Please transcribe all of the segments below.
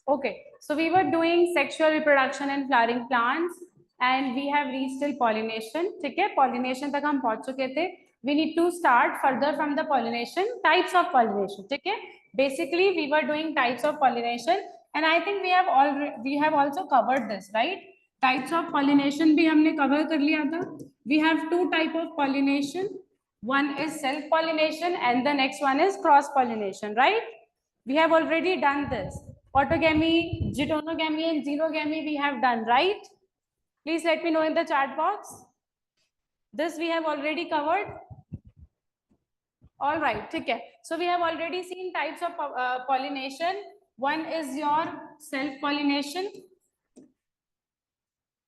Okay, so we were doing sexual reproduction and flowering plants and we have reached till pollination. ठीक है, pollination तक हम पहुंच चुके थे. We need to start further from the pollination, types of pollination. ठीक है, basically we were doing types of pollination and I think we have also covered this, right? Types of pollination भी हमने cover कर लिया था. We have two type of pollination. One is self pollination and the next one is cross pollination, right? We have already done this. Autogamy, geitonogamy, and xenogamy we have done, right? Please let me know in the chat box. This we have already covered. All right, okay. So we have already seen types of pollination. One is your self-pollination.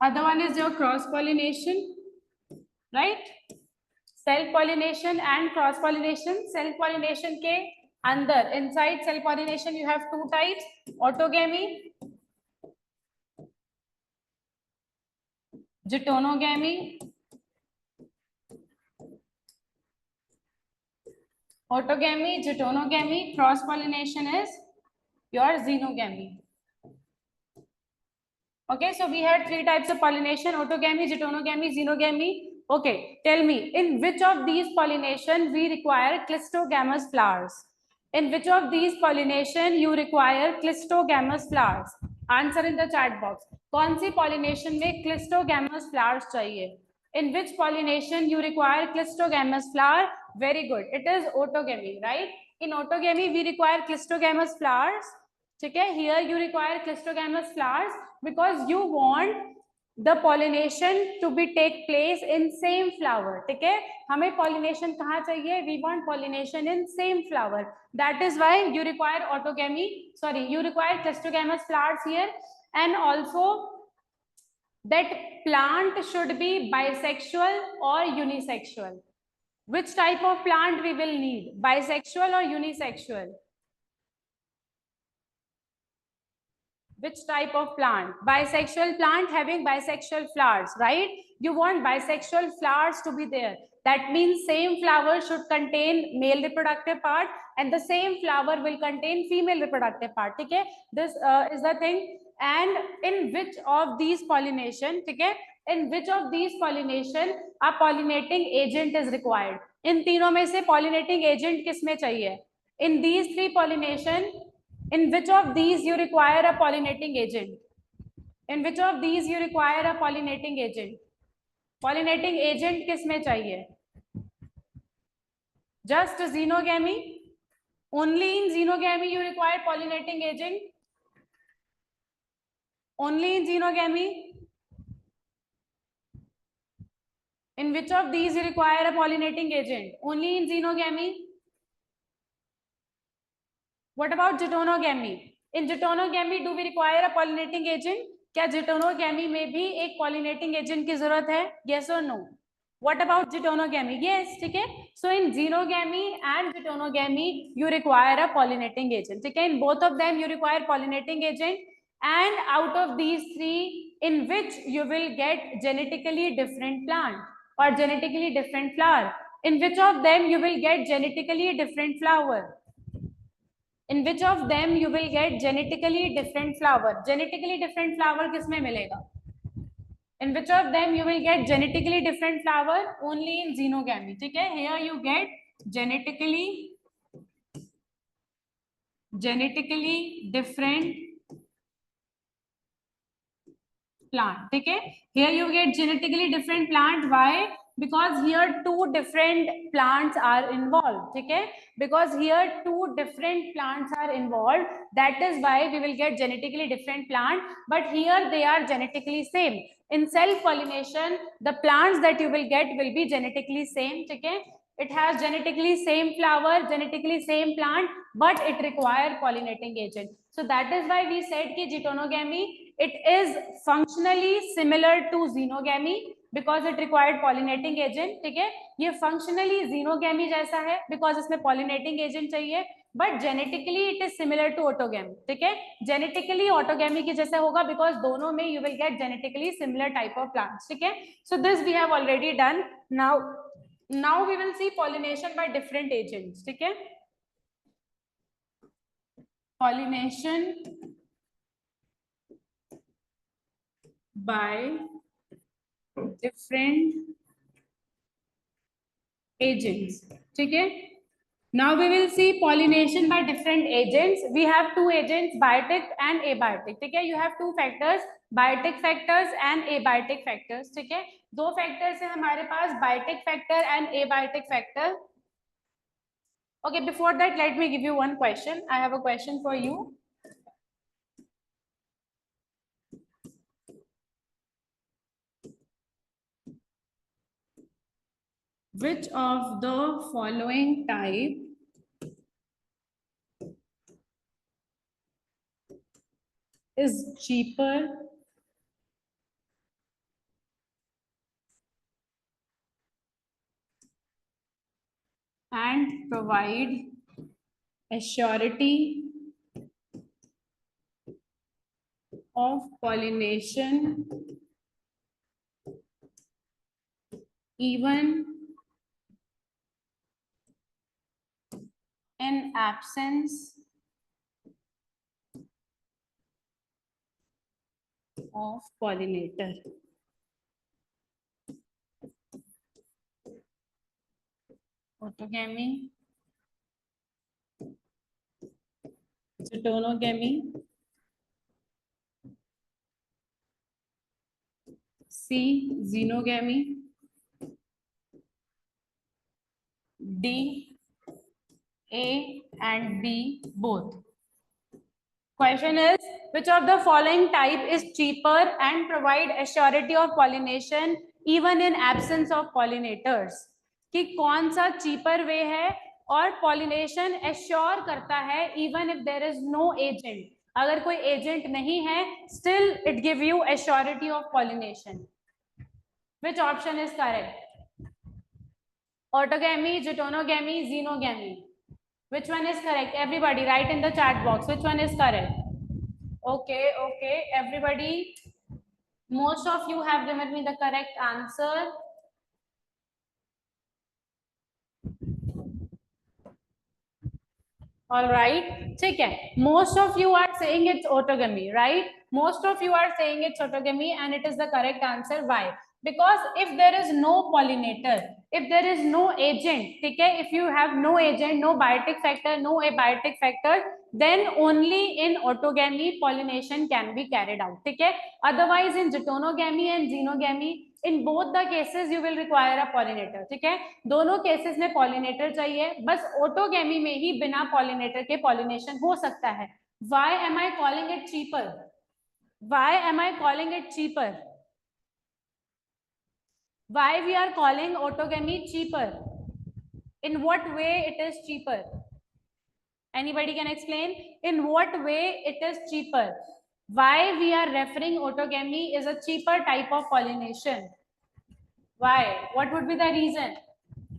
Other one is your cross-pollination, right? Self-pollination and cross-pollination. Self-pollination ke under, inside self-pollination, you have two types, autogamy, geitonogamy. Autogamy, geitonogamy, cross-pollination is your xenogamy. Okay, so we had three types of pollination, autogamy, geitonogamy, xenogamy. Okay, tell me, in which of these pollination we require clistogamous flowers? In which of these pollination you require clistogamous flowers? Answer in the chat box. कौन सी pollination में clistogamous flowers चाहिए? In which pollination you require clistogamous flower? Very good. It is autogamy, right? In autogamy we require clistogamous flowers. ठीक है? Here you require clistogamous flowers because you want the pollination to be take place in same flower. ठीक है, हमें pollination कहाँ चाहिए? We want pollination in same flower. That is why you require autogamy. Sorry, you require clistogamous flowers here, and also that plant should be bisexual or unisexual. Which type of plant we will need? Bisexual or unisexual? Which type of plant? Bisexual plant having bisexual flowers, right? You want bisexual flowers to be there. That means same flower should contain male reproductive part and the same flower will contain female reproductive part. Okay, this is the thing. And in which of these pollination, okay, in which of these pollination a pollinating agent is required? इन तीनों में से pollinating agent किसमें चाहिए? In these three pollination, in which of these you require a pollinating agent? In which of these you require a pollinating agent? Pollinating agent किसमें चाहिए? Just xenogamy. Only in xenogamy you require pollinating agent. Only in xenogamy. In which of these you require a pollinating agent? Only in xenogamy. What about geitonogamy? In geitonogamy, do we require a pollinating agent? क्या geitonogamy में भी एक pollinating agent की जरूरत है? Yes or no? What about geitonogamy? Yes, ठीक है. So in xenogamy and geitonogamy, you require a pollinating agent. ठीक है. In both of them, you require pollinating agent. And out of these three, in which you will get genetically different plant or genetically different flower? In which of them you will get genetically different flower? In which of them you will get genetically different flower? Genetically different flower किसमें मिलेगा? In which of them you will get genetically different flower? Only in xenogamy. ठीक है? Here you get genetically different plant. ठीक है? Here you get genetically different plant. Why? Because here two different plants are involved. ठीक है? Because here two different plants are involved. That is why we will get genetically different plant. But here they are genetically same. In self pollination, the plants that you will get will be genetically same. ठीक है? It has genetically same flower, genetically same plant, but it require pollinating agent. So that is why we said कि geitonogamy, it is functionally similar to xenogamy because it required pollinating agent. ठीक है? ये functionally xenogamy जैसा है because इसमें pollinating agent चाहिए, but genetically it is similar to autogamy. ठीक है? Genetically autogamy के जैसा होगा because दोनों में you will get genetically similar type of plants. ठीक है? So this we have already done. Now we will see pollination by different agents. ठीक है? Pollination by different agents. ठीक है? Now we will see pollination by different agents. We have two agents, biotic and abiotic. ठीक है? You have two factors, biotic factors and abiotic factors. ठीक है? दो factors है हमारे पास, biotic factor and abiotic factor. Okay, before that, let me give you one question. I have a question for you. Which of the following type is cheaper and provide a surety of pollination even in absence of pollinator? Autogamy, ctonogamy, C, xenogamy, D, A and B both. Question is, which of the following type is cheaper and provide a surety of pollination even in absence of pollinators? कि कौन सा cheaper way है और pollination assure करता है even if there is no agent. अगर कोई agent नहीं है, still it give you a surety of pollination. Which option is correct? Autogamy, ctonogamy, xenogamy. Which one is correct? Everybody write in the chat box. Which one is correct? Okay, okay. Everybody, most of you have given me the correct answer. All right. ठीक है. Most of you are saying it's autogamy, right? Most of you are saying it's autogamy and it is the correct answer. Why? Because if there is no pollinator, if there is no agent, ठीक है, if you have no agent, no biotic factor, no abiotic factor, then only in autogamy pollination can be carried out. ठीक है? Otherwise in ctonogamy and xenogamy, in both the cases you will require a pollinator. ठीक है? दोनों cases में pollinator चाहिए, बस autogamy में ही बिना पॉलिनेटर के पॉलिनेशन हो सकता है. Why am I calling it cheaper? Why am I calling it cheaper? Why we are calling autogamy cheaper? In what way it is cheaper? Anybody can explain? In what way it is cheaper? Why we are referring autogamy is a cheaper type of pollination? Why? What would be the reason?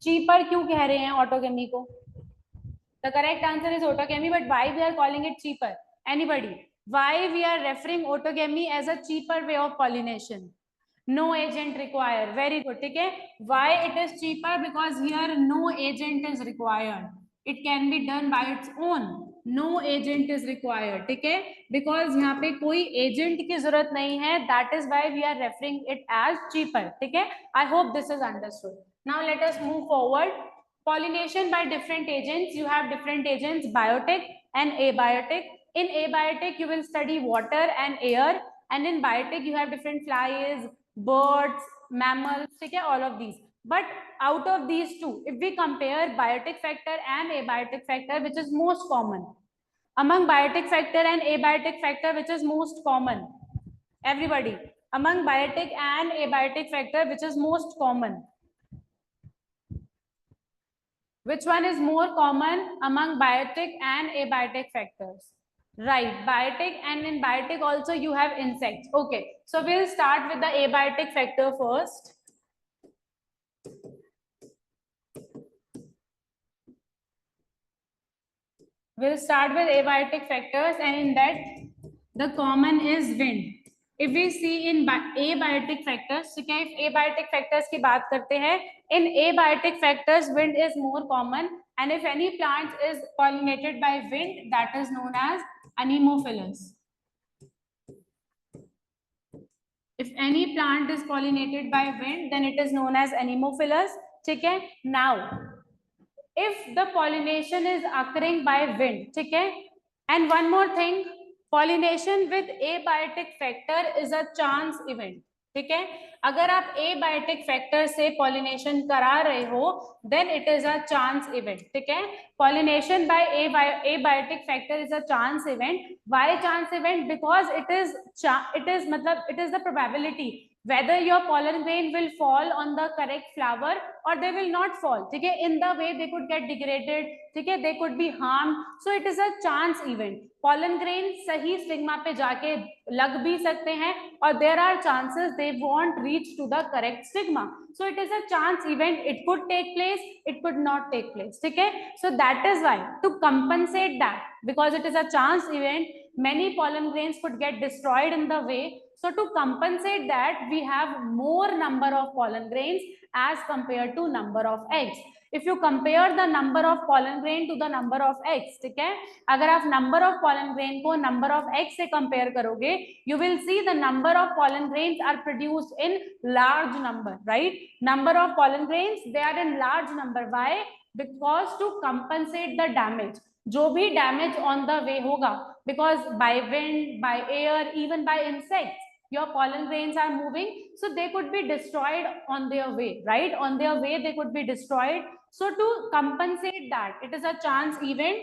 Cheaper क्यों कह रहे हैं autogamy को? The correct answer is autogamy, but why we are calling it cheaper? Anybody? Why we are referring autogamy as a cheaper way of pollination? No agent required. Very good. Okay. Why it is cheaper? Because here no agent is required. It can be done by its own. No agent is required. ठीक है? Because यहाँ पे कोई agent की जरूरत नहीं है. That is why we are referring it as cheaper. ठीक है? I hope this is understood. Now let us move forward. Pollination by different agents. You have different agents, biotic and abiotic. In abiotic, you will study water and air, and in biotic, you have different flies, birds, mammals, okay, all of these. But out of these two, if we compare biotic factor and abiotic factor, which is most common? Among biotic factor and abiotic factor, which is most common? Everybody, among biotic and abiotic factor, which is most common? Which one is more common among biotic and abiotic factors? Right, biotic, and in biotic also you have insects. Okay, so we'll start with the abiotic factor first. We'll start with abiotic factors, and in that the common is wind. If we see in abiotic factors, ठीक है, if abiotic factors की बात करते हैं, in abiotic factors wind is more common, and if any plant is pollinated by wind, that is known as anemophilous. If any plant is pollinated by wind, then it is known as anemophilous. ठीक है? Now, if the pollination is occurring by wind, ठीक है? And one more thing, pollination with abiotic factor is a chance event. ठीक है? अगर आप abiotic factor से pollination करा रहे हो, then it is a chance event. ठीक है? Pollination by abiotic factor is a chance event. Why chance event? Because it is the probability whether your pollen grain will fall on the correct flower or they will not fall. ठीक है? In the way they could get degraded, ठीक है? They could be harmed. So it is a chance event. Pollen grain सही stigma पे जाके लग भी सकते हैं और there are chances they won't reach to the correct stigma. So it is a chance event. It could take place, it could not take place. ठीक है? So that is why to compensate that, because it is a chance event, many pollen grains could get destroyed in the way. So to compensate that, we have more number of pollen grains as compared to number of eggs. If you compare the number of pollen grain to the number of eggs, ठीक है? अगर आप number of pollen grain को number of eggs से compare करोगे, you will see the number of pollen grains are produced in large number, right? Number of pollen grains, they are in large number. Why? Because to compensate the damage, जो भी damage on the way होगा, because by wind, by air, even by insects, your pollen grains are moving, so they could be destroyed on their way, right? On their way they could be destroyed. So to compensate that, it is a chance event.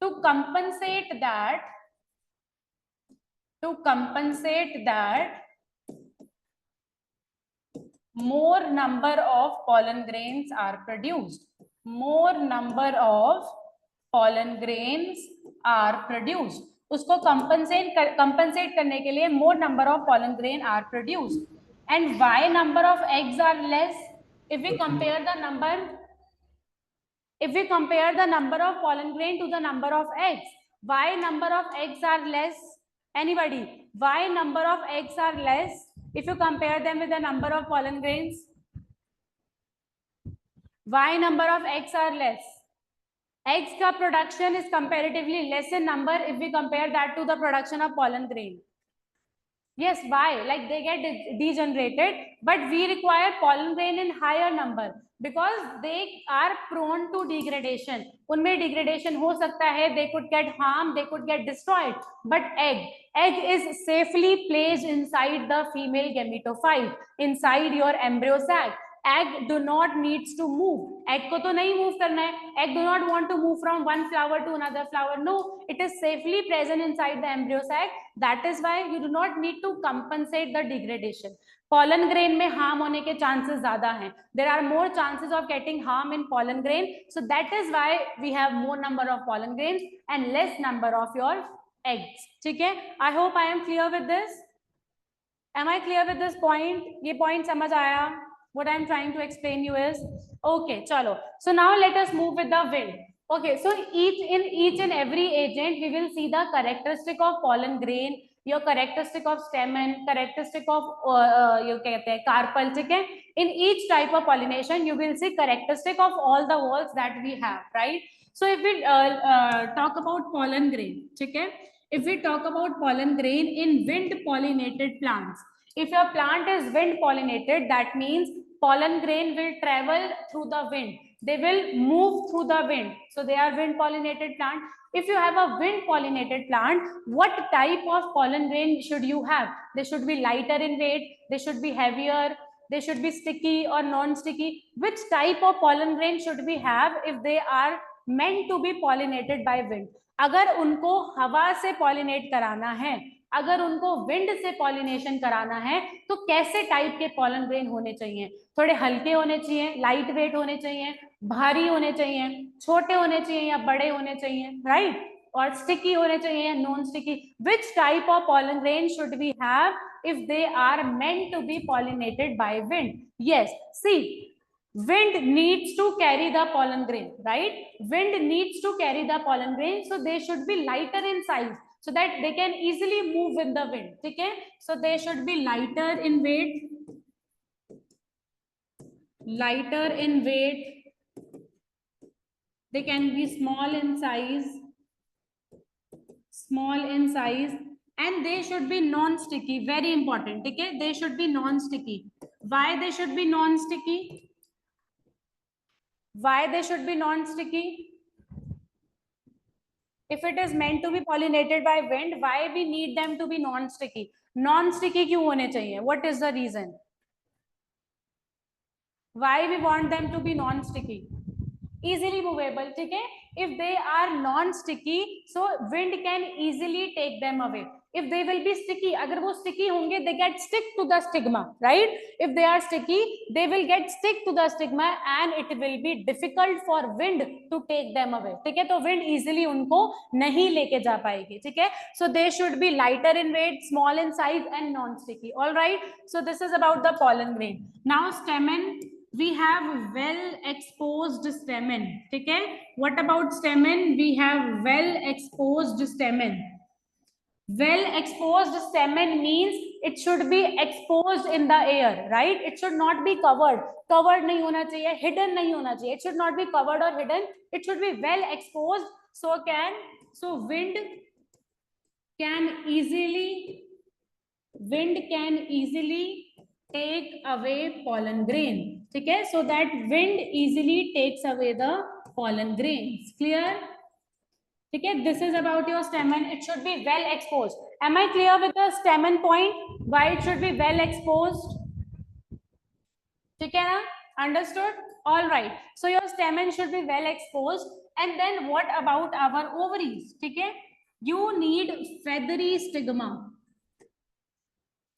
To compensate that, more number of pollen grains are produced. More number of pollen grains are produced. उसको compensate करने के लिए more number of pollen grain are produced. And why number of eggs are less? If we compare the number of pollen grain to the number of eggs, why number of eggs are less? Anybody? Why number of eggs are less if you compare them with the number of pollen grains? Why number of eggs are less? Eggs ka production is comparatively less in number if we compare that to the production of pollen grain. Yes, why? Like they get degenerated, but we require pollen grain in higher number because they are prone to degradation. उनमें degradation हो सकता है, they could get harmed, they could get destroyed. But egg is safely placed inside the female gametophyte, inside your embryo sac. Egg do not needs to move. Egg को तो नहीं move करना है. Egg do not want to move from one flower to another flower. No, it is safely present inside the embryo sac. That is why you do not need to compensate the degradation. Pollen grain में harm होने के chances ज़्यादा हैं. There are more chances of getting harm in pollen grain. So that is why we have more number of pollen grains and less number of your eggs. ठीक है? I hope I am clear with this. Am I clear with this point? ये point समझ आया? What I am trying to explain you is okay. Chalo. So now let us move with the wind. Okay. So in each and every agent, we will see the characteristic of pollen grain, your characteristic of stamen, characteristic of you कहते हैं carpel. ठीक है? In each type of pollination, you will see characteristic of all the walls that we have, right? So if we talk about pollen grain, ठीक है? If we talk about pollen grain in wind pollinated plants, if your plant is wind pollinated, that means pollen grain will travel through the wind. They will move through the wind. So they are wind pollinated plant. If you have a wind pollinated plant, what type of pollen grain should you have? They should be lighter in weight. They should be heavier. They should be sticky or non-sticky. Which type of pollen grain should we have if they are meant to be pollinated by wind? अगर उनको हवा से pollinate कराना है, अगर उनको wind से pollination कराना है, तो कैसे टाइप के पॉलन ग्रेन होने चाहिए? थोड़े हल्के होने चाहिए, लाइट वेट होने चाहिए, भारी होने चाहिए, छोटे होने चाहिए या बड़े होने चाहिए, राइट? और स्टिकी होने चाहिए, non sticky? Which type of pollen grain should we have if they are meant to be pollinated by wind? Yes, see, wind needs to carry the pollen grain, right? Wind needs to carry the pollen grain, so they should be lighter in size so that they can easily move with the wind. Okay, so they should be lighter in weight, they can be small in size, and they should be non-sticky. Very important. Okay, they should be non-sticky. Why they should be non-sticky? Why they should be non-sticky? If it is meant to be pollinated by wind, why we need them to be non-sticky? Non-sticky क्यों होने चाहिए? What is the reason? Why we want them to be non-sticky? Easily movable. ठीक है? If they are non-sticky, so wind can easily take them away. If they will be sticky, अगर वो sticky होंगे, they get stick to the stigma, right? If they are sticky, they will get stick to the stigma and it will be difficult for wind to take them away. ठीक है? तो wind easily उनको नहीं लेके जा पाएगी. ठीक है? So they should be lighter in weight, small in size and non-sticky. All right? So this is about the pollen grain. Now stamen. We have well exposed stamen. ठीक है? What about stamen? We have well exposed stamen. Well exposed stamen means it should be exposed in the air, right? It should not be covered. Covered नहीं होना चाहिए, hidden नहीं होना चाहिए. It should not be covered or hidden. It should be well exposed. So wind can easily take away pollen grain. ठीक है? So that wind easily takes away the pollen grains. Clear? ठीक है? This is about your stamen. It should be well exposed. Am I clear with the stamen point? Why it should be well exposed? ठीक है ना? Understood? All right. So your stamen should be well exposed. And then what about our ovaries? ठीक है? You need feathery stigma.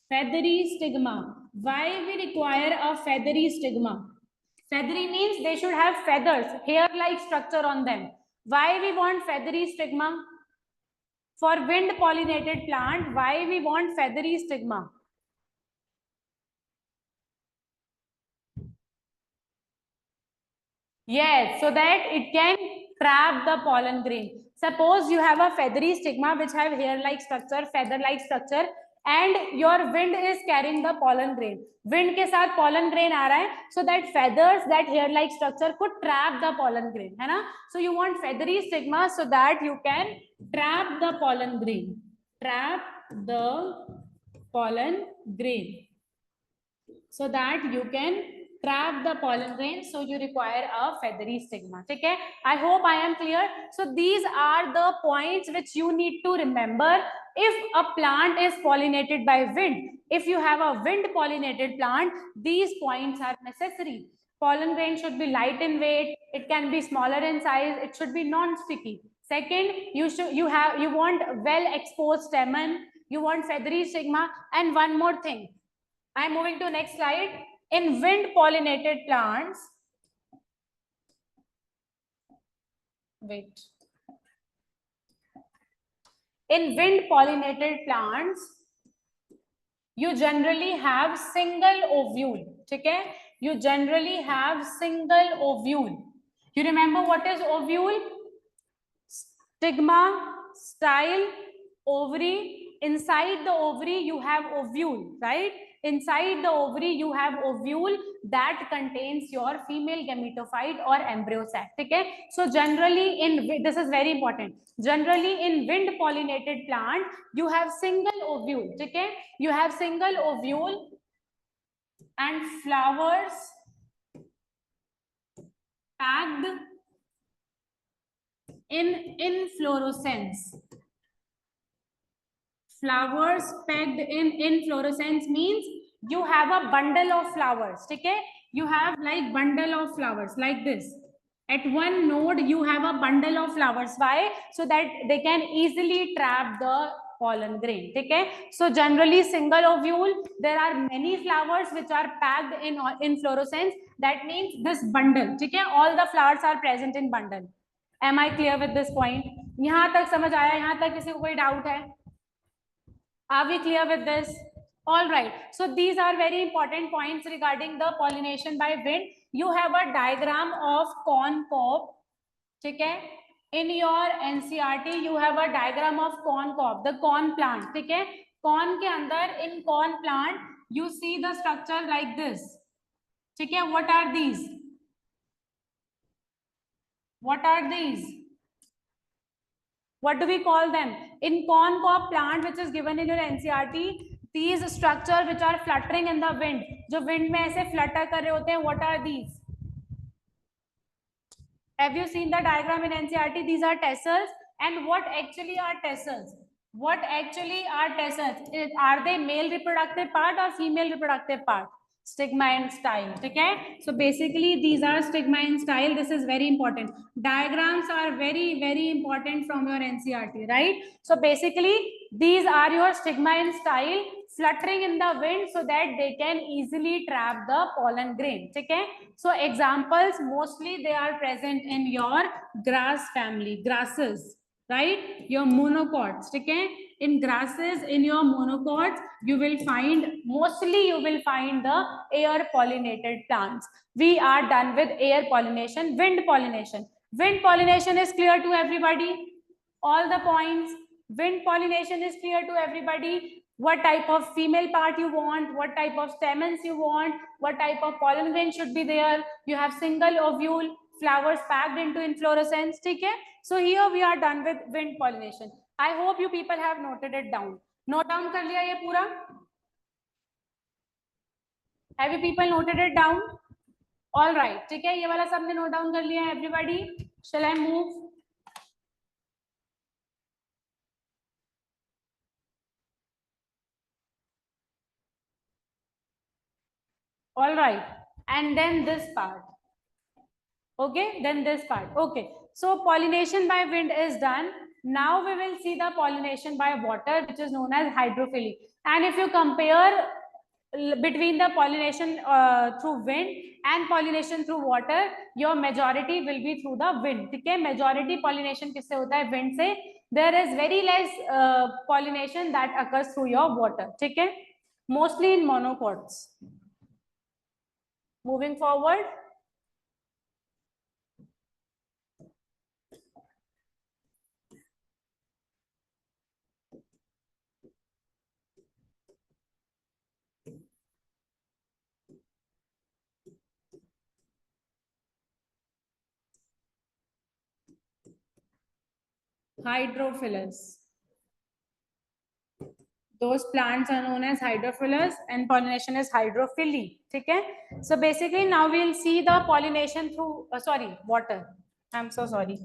Feathery stigma. Why we require a feathery stigma? Feathery means they should have feathers, hair-like structure on them. Why we want feathery stigma? For wind pollinated plant, why we want feathery stigma? Yes, so that it can trap the pollen grain. Suppose you have a feathery stigma which have hair-like structure, feather-like structure, and your wind is carrying the pollen grain. Wind के साथ pollen grain आ रहा है, so that feathers, that hair-like structure could trap the pollen grain, है ना? So you want feathery stigma so that you can trap the pollen grain. Trap the pollen grain. So that you can trap the pollen grain, so you require a feathery stigma. Okay, I hope I am clear. So these are the points which you need to remember if a plant is pollinated by wind. If you have a wind pollinated plant, these points are necessary. Pollen grain should be light in weight, it can be smaller in size, it should be non-sticky. Second, you want well exposed stamen, you want feathery stigma, and one more thing. I'm moving to next slide. In wind pollinated plants, in wind pollinated plants, you generally have single ovule. Okay? You generally have single ovule. You remember what is ovule? Stigma, style, ovary. Inside the ovary, you have ovule, right? Inside the ovary, you have ovule that contains your female gametophyte or embryo sac. Okay? So generally this is very important. Generally in wind pollinated plant, you have single ovule. Okay? You have single ovule and flowers packed in inflorescence. Flowers packed in inflorescence means you have a bundle of flowers. Okay? You have like bundle of flowers like this. At one node, you have a bundle of flowers. Why? So that they can easily trap the pollen grain. Okay? So generally single ovule, there are many flowers which are packed in inflorescence. That means this bundle. Okay? All the flowers are present in bundle. Am I clear with this point? यहाँ तक समझ आया? यहाँ तक किसी को कोई doubt है? Are we clear with this? All right. So these are very important points regarding the pollination by wind. You have a diagram of corn cob. Okay? In your NCRT, you have a diagram of corn cob, the corn plant. Okay? Corn के अंदर, in corn plant, you see the structure like this. Okay? What are these? What are these? What do we call them? In corn cob plant, which is given in your NCERT, these structure which are fluttering in the wind, जो wind में ऐसे flutter कर रहे होते हैं, what are these? Have you seen the diagram in NCERT? These are tassels. And what actually are tassels? What actually are tassels? Are they male reproductive part or female reproductive part? Stigma and style. Okay. So basically, these are stigma and style. This is very important. Diagrams are very, very important from your NCERT, right? So basically, these are your stigma and style fluttering in the wind so that they can easily trap the pollen grain. Okay. So examples, mostly they are present in your grass family, grasses, right? Your monocots. Okay. In grasses, in your monocots, you will find, mostly you will find the air pollinated plants. We are done with air pollination. Wind pollination. Wind pollination is clear to everybody. All the points. Wind pollination is clear to everybody. What type of female part you want, what type of stamens you want, what type of pollen grain should be there. You have single ovule, flowers packed into inflorescence. Okay? So here we are done with wind pollination. I hope you people have noted it down. Note down कर लिया ये पूरा? Have you people noted it down? All right. ठीक है, ये वाला सबने note down कर लिया है everybody? Shall I move? All right. And then this part. Okay, then this part. Okay, so pollination by wind is done. Now we will see the pollination by water, which is known as hydrophily. And if you compare between the pollination through wind and pollination through water, your majority will be through the wind. Okay, majority pollination किससे होता है? Wind से. There is very less pollination that occurs through your water. Okay, mostly in monocots. Moving forward. Hydrophilus. Those plants are known as hydrophilus and pollination is hydrophily. Okay? So basically now we'll see the pollination through, water. I'm so sorry.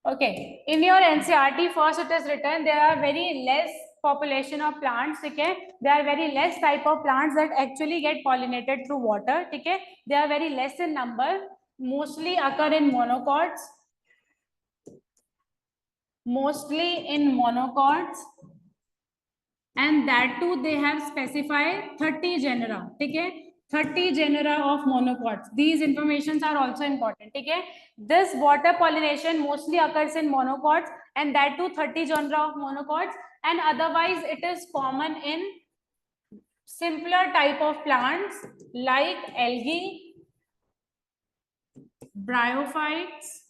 Okay, in your NCERT, first it is written there are very less population of plants. Okay, there are very less type of plants that actually get pollinated through water. Okay, they are very less in number, mostly occur in monocots, and that too they have specified 30 genera. Okay, 30 genera of monocots. These informations are also important. Okay, this water pollination mostly occurs in monocots, and that too 30 genera of monocots, and otherwise it is common in simpler type of plants like algae, bryophytes.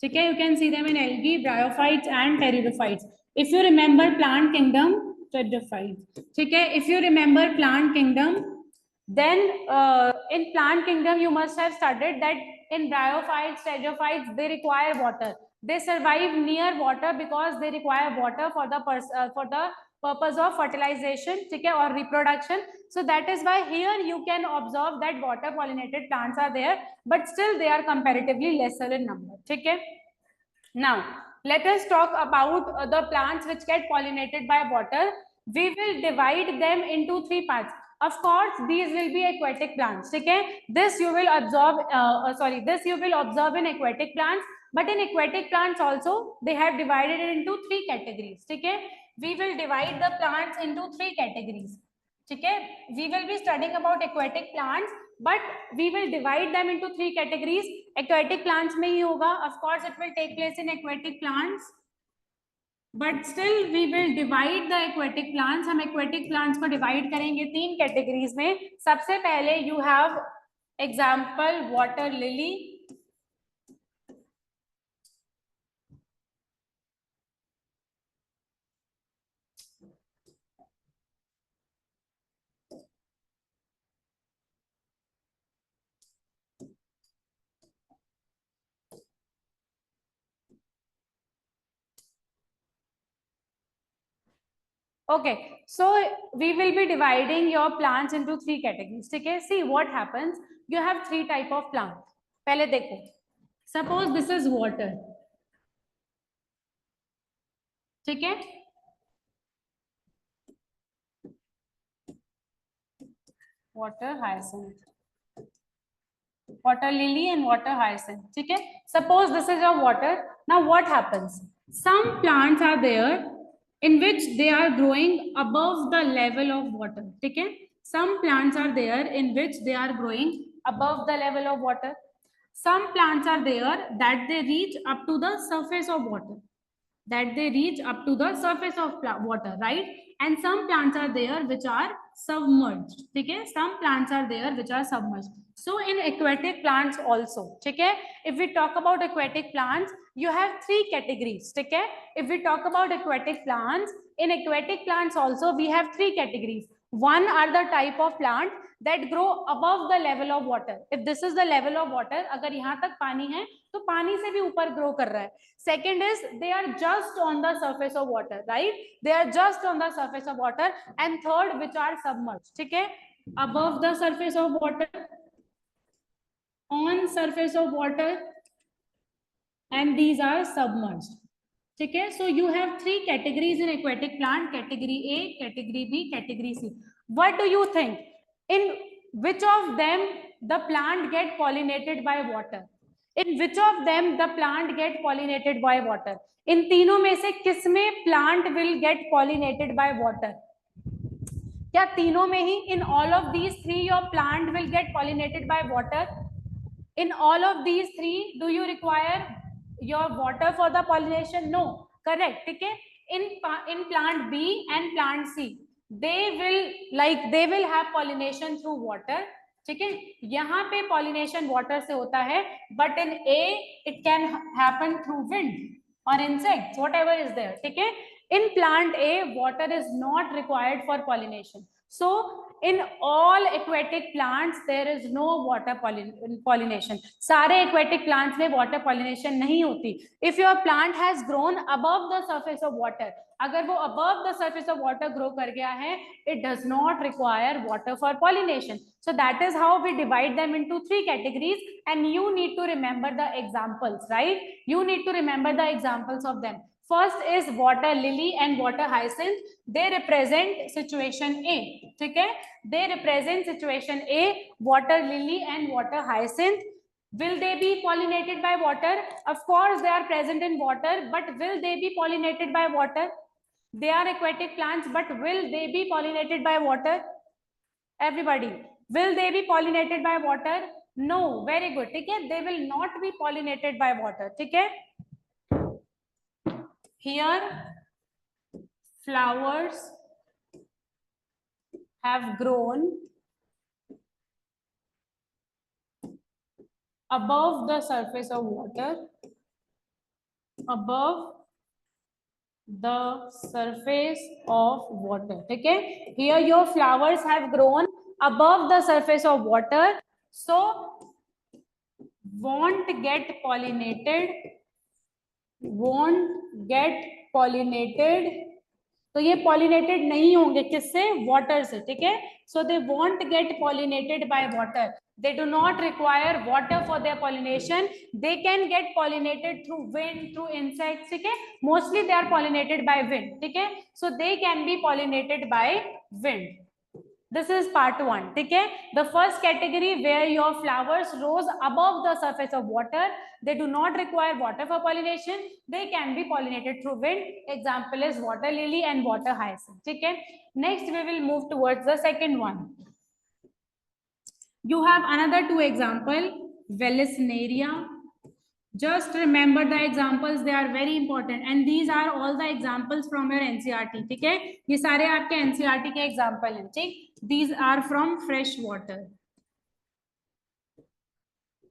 Okay, you can see them in algae, bryophytes, and pteridophytes. If you remember plant kingdom, pteridophytes. Okay, if you remember plant kingdom, then in plant kingdom you must have studied that in bryophytes, pteridophytes, they require water. They survive near water because they require water for the purpose of fertilization, okay, or reproduction. So that is why here you can observe that water pollinated plants are there, but still they are comparatively lesser in number. Okay. Now let us talk about the plants which get pollinated by water. We will divide them into three parts. Of course, these will be aquatic plants. Okay, this you will observe. This you will observe in aquatic plants. But in aquatic plants also, they have divided it into three categories. Okay, we will divide the plants into three categories. Okay, we will be studying about aquatic plants, but we will divide them into three categories. Aquatic plants में ही होगा. Of course, it will take place in aquatic plants. But still we will divide the aquatic plants. हम aquatic plants को divide करेंगे तीन categories में. सबसे पहले you have example water lily. Okay, so we will be dividing your plants into three categories. Okay, see what happens. You have three type of plant. पहले देखो. Suppose this is water. ठीक है? Water hyacinth, water lily and water hyacinth. ठीक है? Suppose this is your water. Now what happens? Some plants are there in which they are growing above the level of water. ठीक है? Some plants are there in which they are growing above the level of water. Some plants are there that they reach up to the surface of water. That they reach up to the surface of water, right? And some plants are there which are submerged. Okay, some plants are there which are submerged. So in aquatic plants also, okay, if we talk about aquatic plants, you have three categories. Okay, if we talk about aquatic plants, in aquatic plants also we have three categories. One are the type of plant that grow above the level of water. If this is the level of water, अगर यहाँ तक पानी है तो पानी से भी ऊपर grow कर रहा है. Second is they are just on the surface of water, right? They are just on the surface of water. And third, which are submerged. ठीक है? Above the surface of water, on surface of water, and these are submerged. ठीक है? So you have three categories in aquatic plant: category A, category B, category C. What do you think? In which of them the plant get pollinated by water? In which of them the plant get pollinated by water? इन तीनों में से किसमें plant will get pollinated by water? क्या तीनों में ही in all of these three your plant will get pollinated by water? In all of these three, do you require your water for the pollination? No, correct. ठीक है? In plant B and plant C, they will have pollination through water. ठीक है? यहाँ पे pollination water से होता है, but in A it can happen through wind or insects, whatever is there. ठीक है? In plant A, water is not required for pollination. So in all aquatic plants there is no water pollination. सारे aquatic plants में water pollination नहीं होती. If your plant has grown above the surface of water, अगर वो above the surface of water grow कर गया है, it does not require water for pollination. So that is how we divide them into three categories, and you need to remember the examples, right? You need to remember the examples of them. First is water lily and water hyacinth. They represent situation A. ठीक है? They represent situation A. Water lily and water hyacinth. Will they be pollinated by water? Of course, they are present in water, but will they be pollinated by water? They are aquatic plants, but will they be pollinated by water? Everybody, will they be pollinated by water? No. Very good. ठीक है? They will not be pollinated by water. ठीक है? Here, flowers have grown above the surface of water, above the surface of water. Okay, here your flowers have grown above the surface of water, so won't get pollinated, won't get pollinated. तो ये pollinated नहीं होंगे किससे? Water से. ठीक है? So they won't get pollinated by water. They do not require water for their pollination. They can get pollinated through wind, through insects. ठीक है? Mostly they are pollinated by wind. ठीक है? So they can be pollinated by wind. This is part one. ठीक है? The first category where your flowers rose above the surface of water, they do not require water for pollination. They can be pollinated through wind. Example is water lily and water hyacinth. ठीक है? Next we will move towards the second one. You have another two example, Vallisneria. Just remember the examples, they are very important, and these are all the examples from your NCERT. ठीक है? ये सारे आपके NCERT के example हैं. ठीक? These are from fresh water,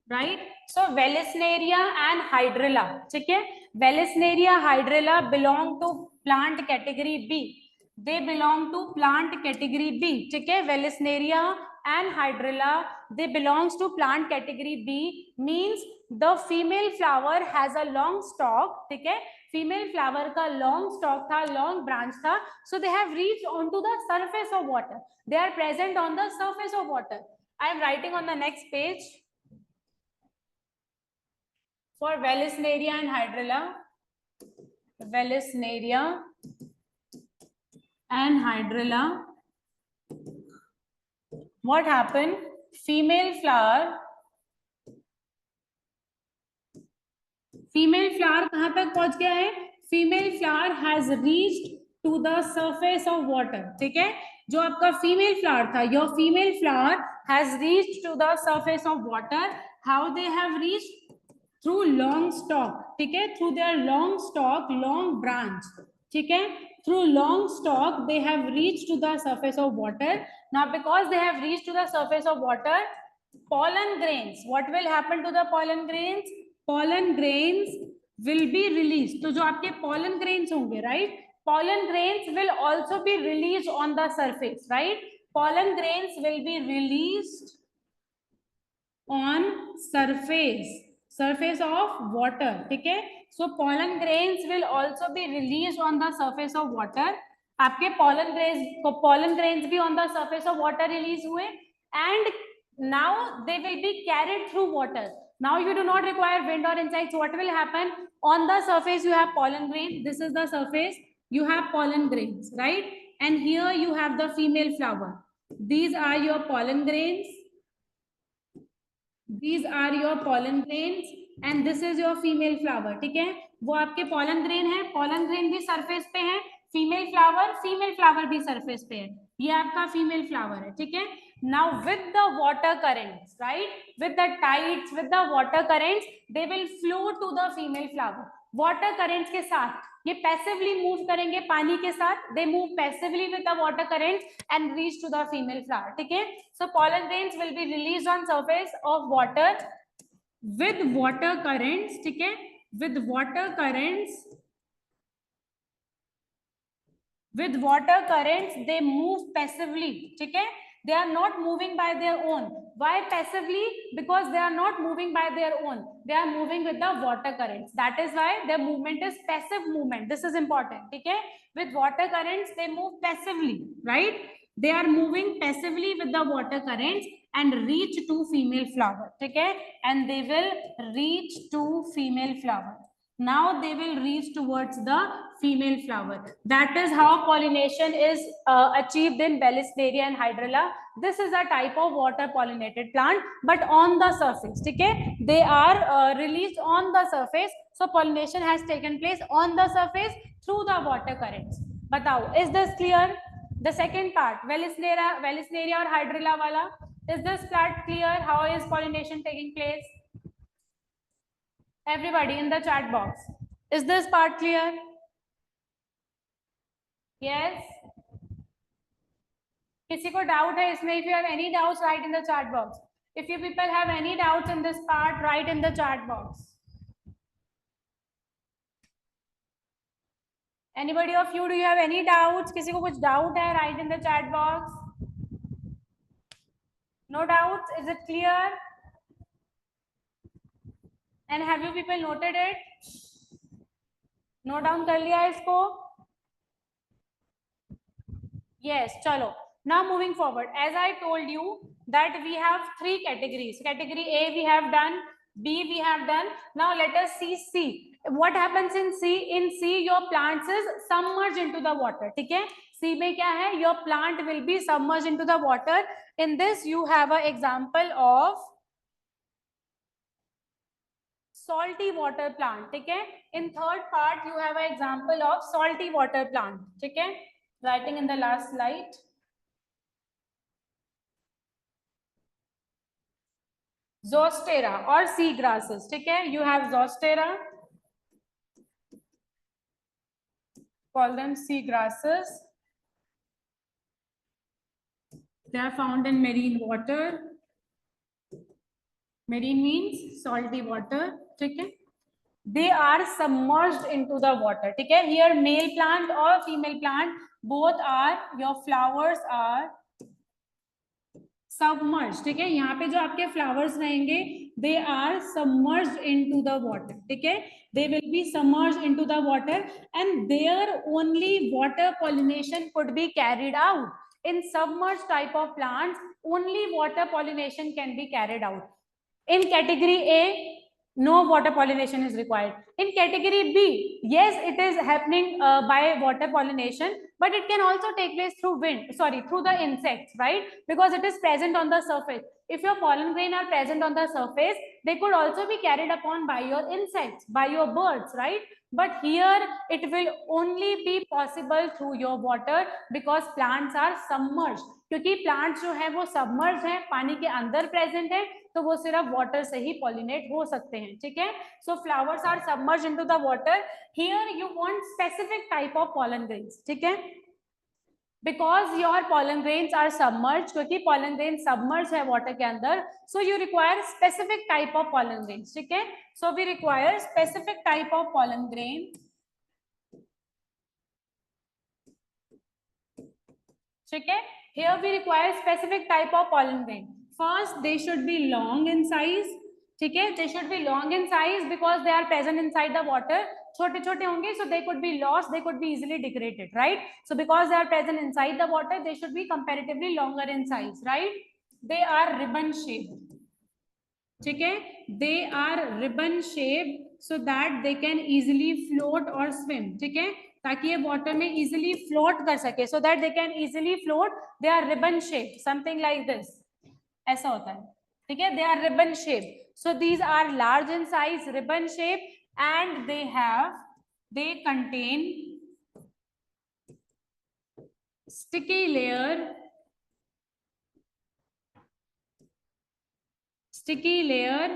right? So Vallisneria and Hydrilla. ठीक है? Vallisneria, Hydrilla belong to plant category B. They belong to plant category B. ठीक है? Vallisneria and hydrilla, they belongs to plant category B, means the female flower has a long stalk. ठीक है, female flower का long stalk था, long branch था, so they have reached onto the surface of water. They are present on the surface of water. I am writing on the next page for Vallisneria and hydrilla. Vallisneria and hydrilla. What happened? Female flower कहां तक पहुंच गया है? Female flower has reached to the surface of water. ठीक है, जो आपका female flower था, your female flower has reached to the surface of water. How they have reached? Through long stalk. ठीक है, through their long stalk, long branch. ठीक है, through long stalk they have reached to the surface of water. Now because they have reached to the surface of water, pollen grains, what will happen to the pollen grains? Pollen grains will be released. तो जो आपके pollen grains होंगे, right, pollen grains will also be released on the surface, right, pollen grains will be released on surface of water. ठीक है, so pollen grains will also be released on the surface of water. आपके pollen grains भी on the surface of water release हुए, and now they will be carried through water. Now you do not require wind or insects. What will happen? On the surface you have pollen grain. This is the surface. You have pollen grains, right? And here you have the female flower. These are your pollen grains. These are your pollen grains and this is your female flower. ठीक है, वो आपके pollen grain है, pollen grain भी surface पे है, female flower भी surface पे है, ये आपका female flower है. ठीक है, now with the water currents, right, with the tides, with the water currents, they will flow to the female flower. Water currents के साथ ये passively move करेंगे पानी के साथ, they move passively with the water currents and reach to the female flower. ठीक है, so pollen grains will be released on surface of water with water currents. ठीक है, with water currents they move passively. ठीक है, they are not moving by their own. Why passively? Because they are not moving by their own, they are moving with the water currents. That is why their movement is passive movement. This is important. Okay, with water currents they move passively, right, they are moving passively with the water currents and reach to female flower. Okay, and they will reach to female flower. Now they will reach towards the female flower. That is how pollination is achieved in Vallisneria and hydrilla. This is a type of water pollinated plant, but on the surface. Okay, they are released on the surface. So pollination has taken place on the surface through the water currents. Batao, is this clear? The second part, Vallisneria or hydrilla wala, is this part clear? How is pollination taking place? Everybody in the chat box, is this part clear? Yes. किसी को doubt है इसमें? If you have any doubts, write in the chat box. If you people have any doubts in this part, write in the chat box. Anybody of you, do you have any doubts? किसी को कुछ doubt है? Write in the chat box. No doubts? Is it clear? And have you people noted it? Note down कर लिया इसको? Yes, chalo. Now moving forward, as I told you that we have three categories. Category A we have done, B we have done. Now let us see C. What happens in C? In C your plants is submerged into the water. ठीक है? C में क्या है? Your plant will be submerged into the water. In this you have an example of salty water plant. ठीक है? In third part you have an example of salty water plant. ठीक है? Writing in the last slide. Zostera or sea grasses. ठीक है? You have Zostera. Call them sea grasses. They are found in marine water. Marine means salty water. ठीक है? They are submerged into the water. ठीक है? Here male plant or female plant, both are, your flowers are submerge, ठीक है। यहाँ पे जो आपके फ्लावर्स रहेंगे they are submerged into the water, ठीक है। They will be submerged into the water and there only water pollination could be carried out. In submerged type of plants only water pollination can be carried out. In category A, no water pollination is required. In category B, yes, it is happening by water pollination, but it can also take place through wind, sorry, through the insects, right? Because it is present on the surface. If your pollen grain are present on the surface, they could also be carried upon by your insects, by your birds, right? But here it will only be possible through your water because plants are submerged. क्योंकि plants जो है वो submerge है, पानी के अंदर present है, तो वो सिर्फ वाटर से ही पॉलिनेट हो सकते हैं, ठीक है। So flowers are submerge into the water. Here you want specific type of pollen grains, ठीक है। Because your pollen grains are submerge, क्योंकि पॉलन ग्रेन सबमर्ज है वाटर के अंदर, so you require specific type of pollen grains, ठीक है। So we require specific type of pollen grain, ठीक है। Here we require specific type of pollen grain. First, they should be long in size, ठीक है। They should be long in size because they are present inside the water. छोटे छोटे होंगे, so they could be lost, they could be easily degraded, right? So because they are present inside the water, they should be comparatively longer in size, right? They are ribbon shaped, ठीक है। They are ribbon shape so that they can easily float और swim, ठीक है, ताकि ये water में easily float कर सके, so that they can easily float. They are ribbon shape, something like this, ऐसा होता है, ठीक है। They are ribbon shape, so these are large in size, ribbon shape, and they contain sticky layer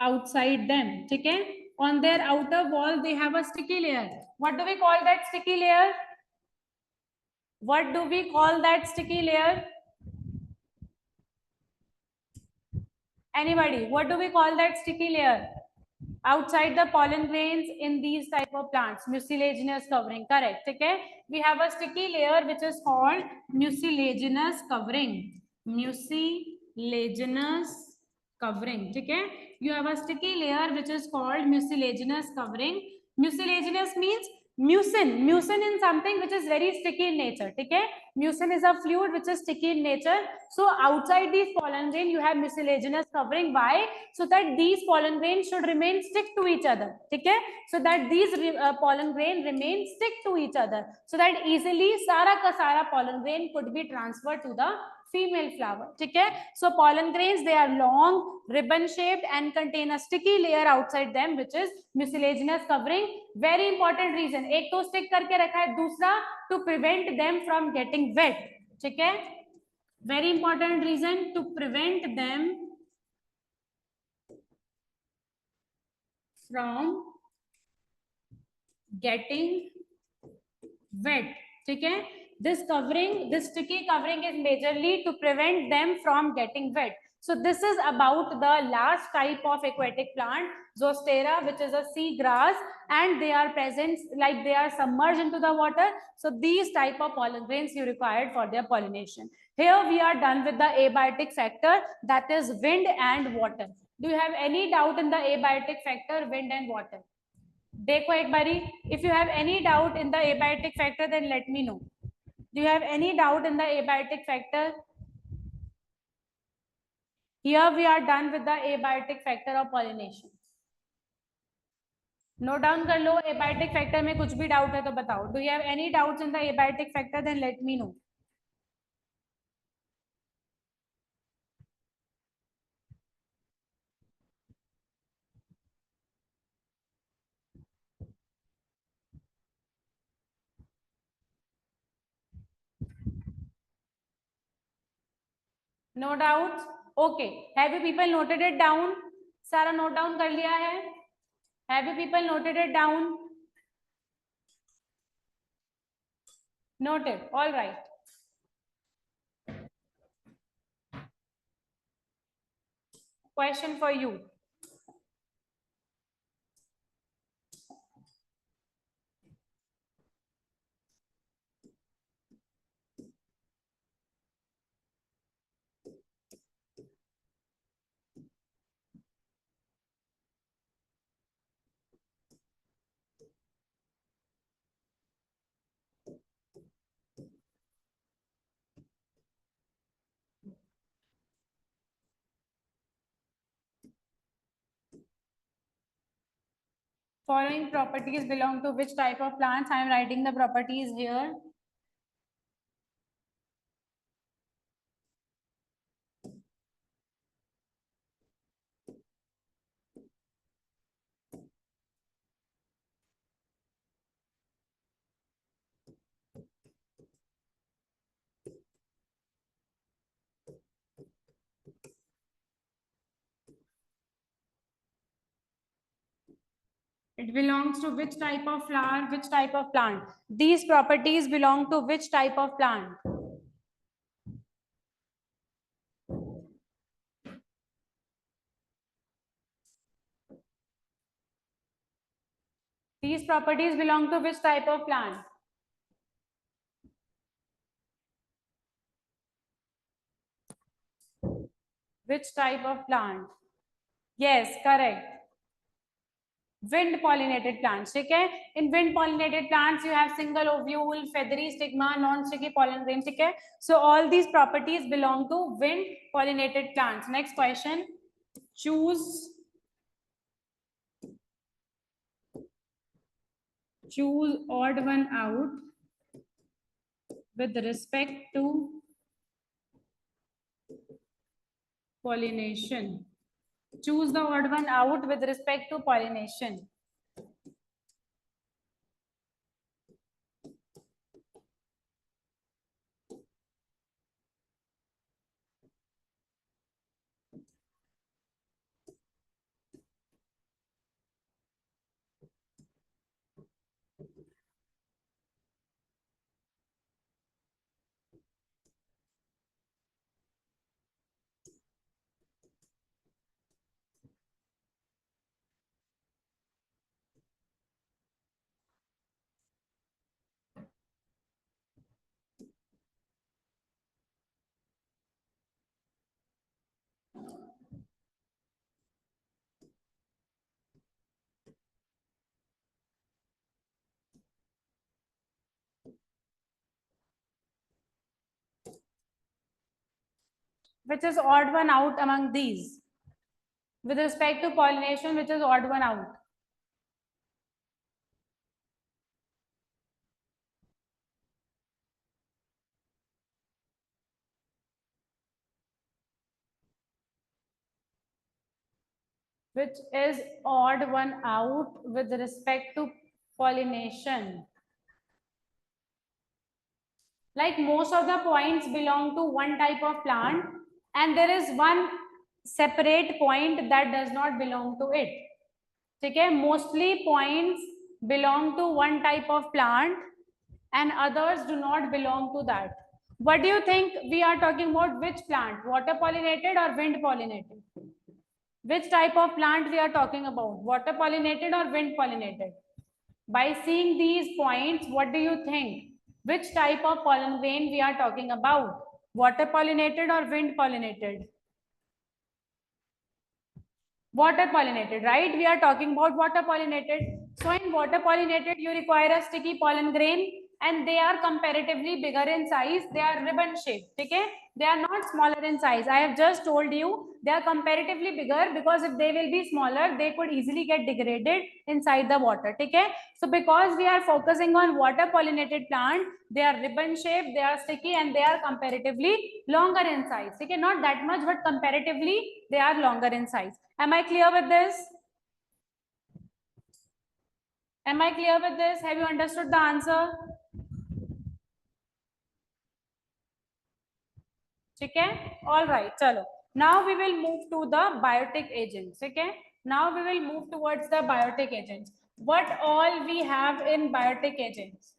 outside them, ठीक है। On their outer wall they have a sticky layer. What do we call that sticky layer? What do we call that sticky layer? Anybody, what do we call that sticky layer outside the pollen grains in these type of plants? Mucilaginous covering, correct, okay. We have a sticky layer which is called mucilaginous covering, mucilaginous covering, okay. You have a sticky layer which is called mucilaginous covering. Mucilaginous means mucin in something which is very sticky in nature, okay. Mucin is a fluid which is sticky in nature. So outside these pollen grain you have mucilaginous covering. Why? So that these pollen grains should remain stick to each other, okay. So that these pollen grain remain stick to each other, so that easily सारा का सारा pollen grain could be transferred to the female flower, ठीक है। So pollen grains, they are long, ribbon shaped and contain a sticky layer outside them which is mucilaginous covering. Very important reason, एक तो stick करके रखा है, दूसरा to prevent them from getting wet, ठीक है। Very important reason, to prevent them from getting wet, ठीक है। This covering, this sticky covering is majorly to prevent them from getting wet. So this is about the last type of aquatic plant, Zostera, which is a sea grass, and they are present like they are submerged into the water. So these type of pollen grains you required for their pollination. Here we are done with the abiotic factor, that is wind and water. Do you have any doubt in the abiotic factor, wind and water? देखो एक बारी, if you have any doubt in the abiotic factor then let me know. Do you have any doubt in the abiotic factor? Here we are done with the abiotic factor of pollination. Note down कर लो, abiotic factor में कुछ भी doubt है तो बताओ. Do you have any doubts in the abiotic factor then let me know. No doubts? Okay. Have you people noted it down? सारा note down कर लिया है? Have you people noted it down? Noted. All right. Question for you. Following properties belong to which type of plants? I am writing the properties here. It belongs to which type of flower, which type of plant? These properties belong to which type of plant? These properties belong to which type of plant? Which type of plant? Yes, correct. Wind pollinated plants. Okay? In wind pollinated plants, you have single ovule, feathery stigma, non-sticky pollen grains. Okay? So all these properties belong to wind pollinated plants. Next question. Choose odd one out with respect to pollination. Choose the odd one out with respect to pollination. Which is odd one out among these? With respect to pollination, which is odd one out? Which is odd one out with respect to pollination? Like most of the points belong to one type of plant, and there is one separate point that does not belong to it. Okay, mostly points belong to one type of plant and others do not belong to that. What do you think we are talking about? Which plant? Water pollinated or wind pollinated? Which type of plant we are talking about? Water pollinated or wind pollinated? By seeing these points, what do you think? Which type of pollen grain we are talking about? Water pollinated or wind pollinated? Water pollinated, right? We are talking about water pollinated. So in water pollinated, you require a sticky pollen grain and they are comparatively bigger in size. They are ribbon shaped. Okay? They are not smaller in size. I have just told you they are comparatively bigger because if they will be smaller, they could easily get degraded inside the water. Okay? So because we are focusing on water pollinated plant, they are ribbon shaped, they are sticky and they are comparatively longer in size. Okay? Not that much, but comparatively they are longer in size. Am I clear with this? Am I clear with this? Have you understood the answer? Okay? All right. Chalo. Now we will move to the biotic agents. Okay? Now we will move towards the biotic agents. What all we have in biotic agents?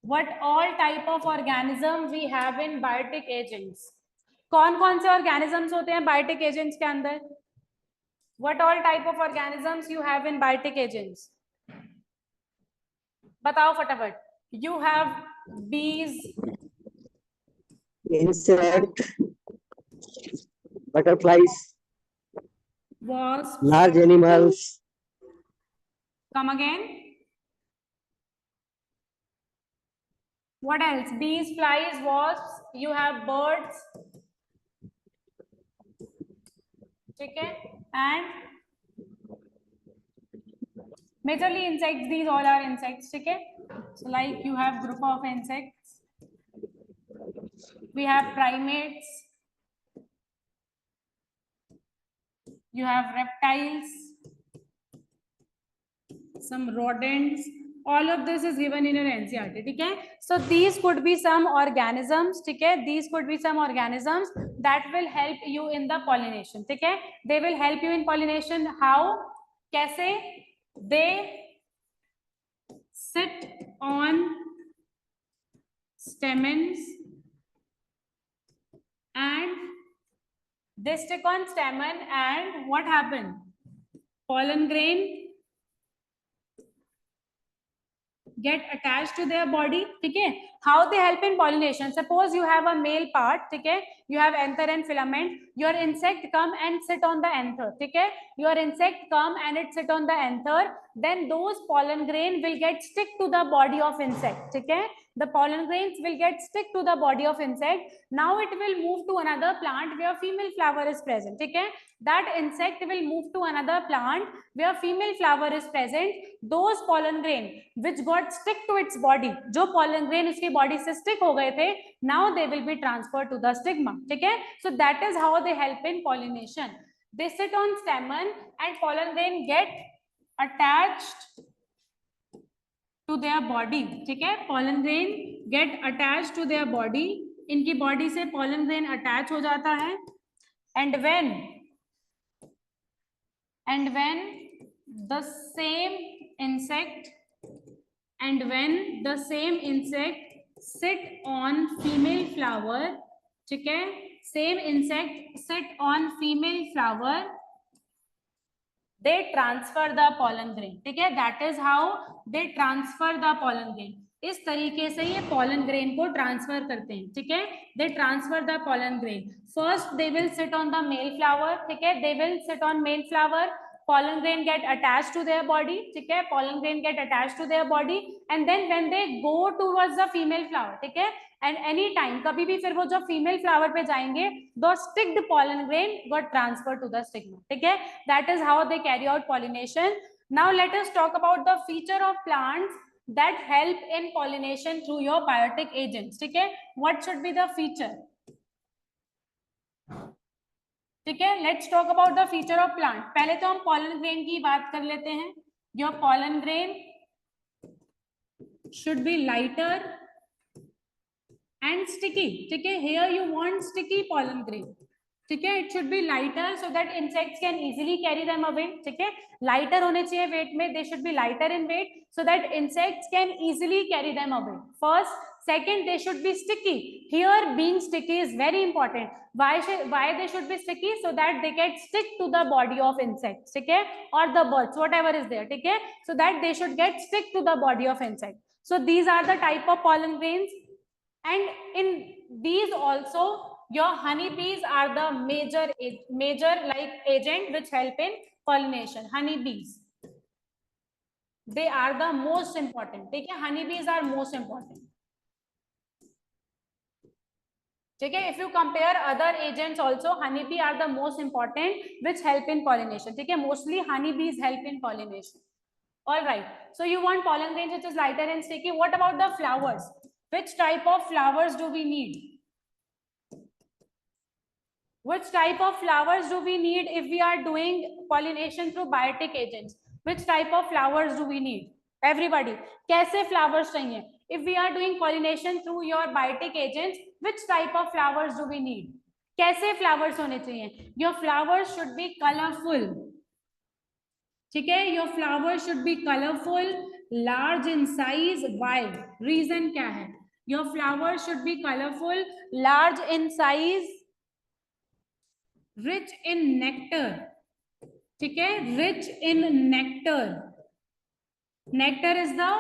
What all type of organism we have in biotic agents? कौन कौन से organisms होते हैं biotic agents के अंदर? What all type of organisms you have in biotic agents? बताओ फटाफट. You have bees, insect, butterflies, wasps. large animals, Come again. What else? Bees, flies, wasps. You have birds. Okay. And Majorly insects, these all are insects. ठीक है? So like you have group of insects. We have primates. You have reptiles. Some rodents. All of this is given in your NCERT. ठीक है? So these could be some organisms. ठीक है? These could be some organisms that will help you in the pollination. ठीक है? They will help you in pollination. How? कैसे? They sit on stamens and they stick on stamen, and what happened? Pollen grain get attached to their body. ठीक है? How they help in pollination? Suppose you have a male part. ठीक है? You have anther and filament. Your insect come and sit on the anther. ठीक है? Your insect come and it sit on the anther. Then those pollen grain will get stick to the body of insect. ठीक है? The pollen grains will get stick to the body of insect. Now it will move to another plant where female flower is present. ठीक है? That insect will move to another plant where female flower is present. Those pollen grain which got stick to its body, जो pollen grain उसकी body से stick हो गए थे, now they will be transferred to the stigma. ठीक है? So that is how they help in pollination. They sit on stamen and pollen grain get attached to their body. ठीक है? Pollen grain get attached to their body. इनकी body से pollen grain attach हो जाता है. And when the same insect sit on female flower, ठीक है? Same insect sit on female flower, they transfer the pollen grain. ठीक है? That is how they transfer the pollen grain. इस तरीके से ये pollen grain को transfer करते हैं. ठीक है? They transfer the pollen grain. First they will sit on the male flower. ठीक है? They will sit on male flower. Pollen grain get attached to their body. ठीक है? Pollen grain get attached to their body. And then when they go towards the female flower, ठीक है? And any time, कभी भी फिर वो जब female flower पे जाएंगे, the sticked pollen grain got transferred to the stigma. ठीक है? That is how they carry out pollination. Now let us talk about the feature of plants that help in pollination through your biotic agents. ठीक है? What should be the feature? ठीक है? Let's talk about the feature of plant. पहले तो हम pollen grain की बात कर लेते हैं. Your pollen grain should be lighter and sticky. ठीक है? Here you want sticky pollen grain. ठीक है? It should be lighter so that insects can easily carry them away. ठीक है? Lighter होने चाहिए weight में. They should be lighter in weight so that insects can easily carry them away. First. Second, they should be sticky. Here being sticky is very important. Why they should be sticky? So that they get stick to the body of insects. ठीक है? Or the birds, whatever is there. ठीक है? So that they should get stick to the body of insect. So these are the type of pollen grains. And in these also, your honeybees are the major like agent which help in pollination. Honeybees, they are the most important. ठीक है? Honeybees are most important. ठीक है? If you compare other agents also, honeybee are the most important which help in pollination. ठीक है? Mostly honeybees help in pollination. All right. So you want pollen grain which is lighter and sticky. What about the flowers? Which type of flowers do we need? Which type of flowers do we need if we are doing pollination through biotic agents? Which type of flowers do we need? Everybody, कैसे flowers चाहिए? If we are doing pollination through your biotic agents, which type of flowers do we need? कैसे flowers होने चाहिए? Your flowers should be colorful. ठीक है? Your flowers should be colorful, large in size. Why? Reason क्या है? Your flowers should be colorful, large in size, rich in nectar. ठीक है? Rich in nectar. Nectar is the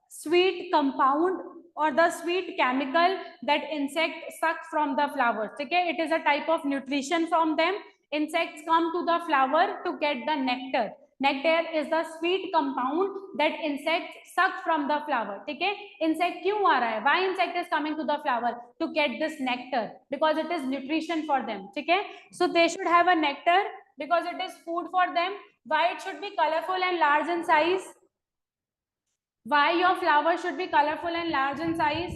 sweet compound or the sweet chemical that insects suck from the flowers. ठीक है? It is a type of nutrition from them. Insects come to the flower to get the nectar. Nectar is the sweet compound that insects suck from the flower. ठीक है? Insect क्यों आ रहा है? Why insect is coming to the flower? To get this nectar, because it is nutrition for them. ठीक है? So they should have a nectar because it is food for them. Why it should be colorful and large in size? Why your flower should be colorful and large in size?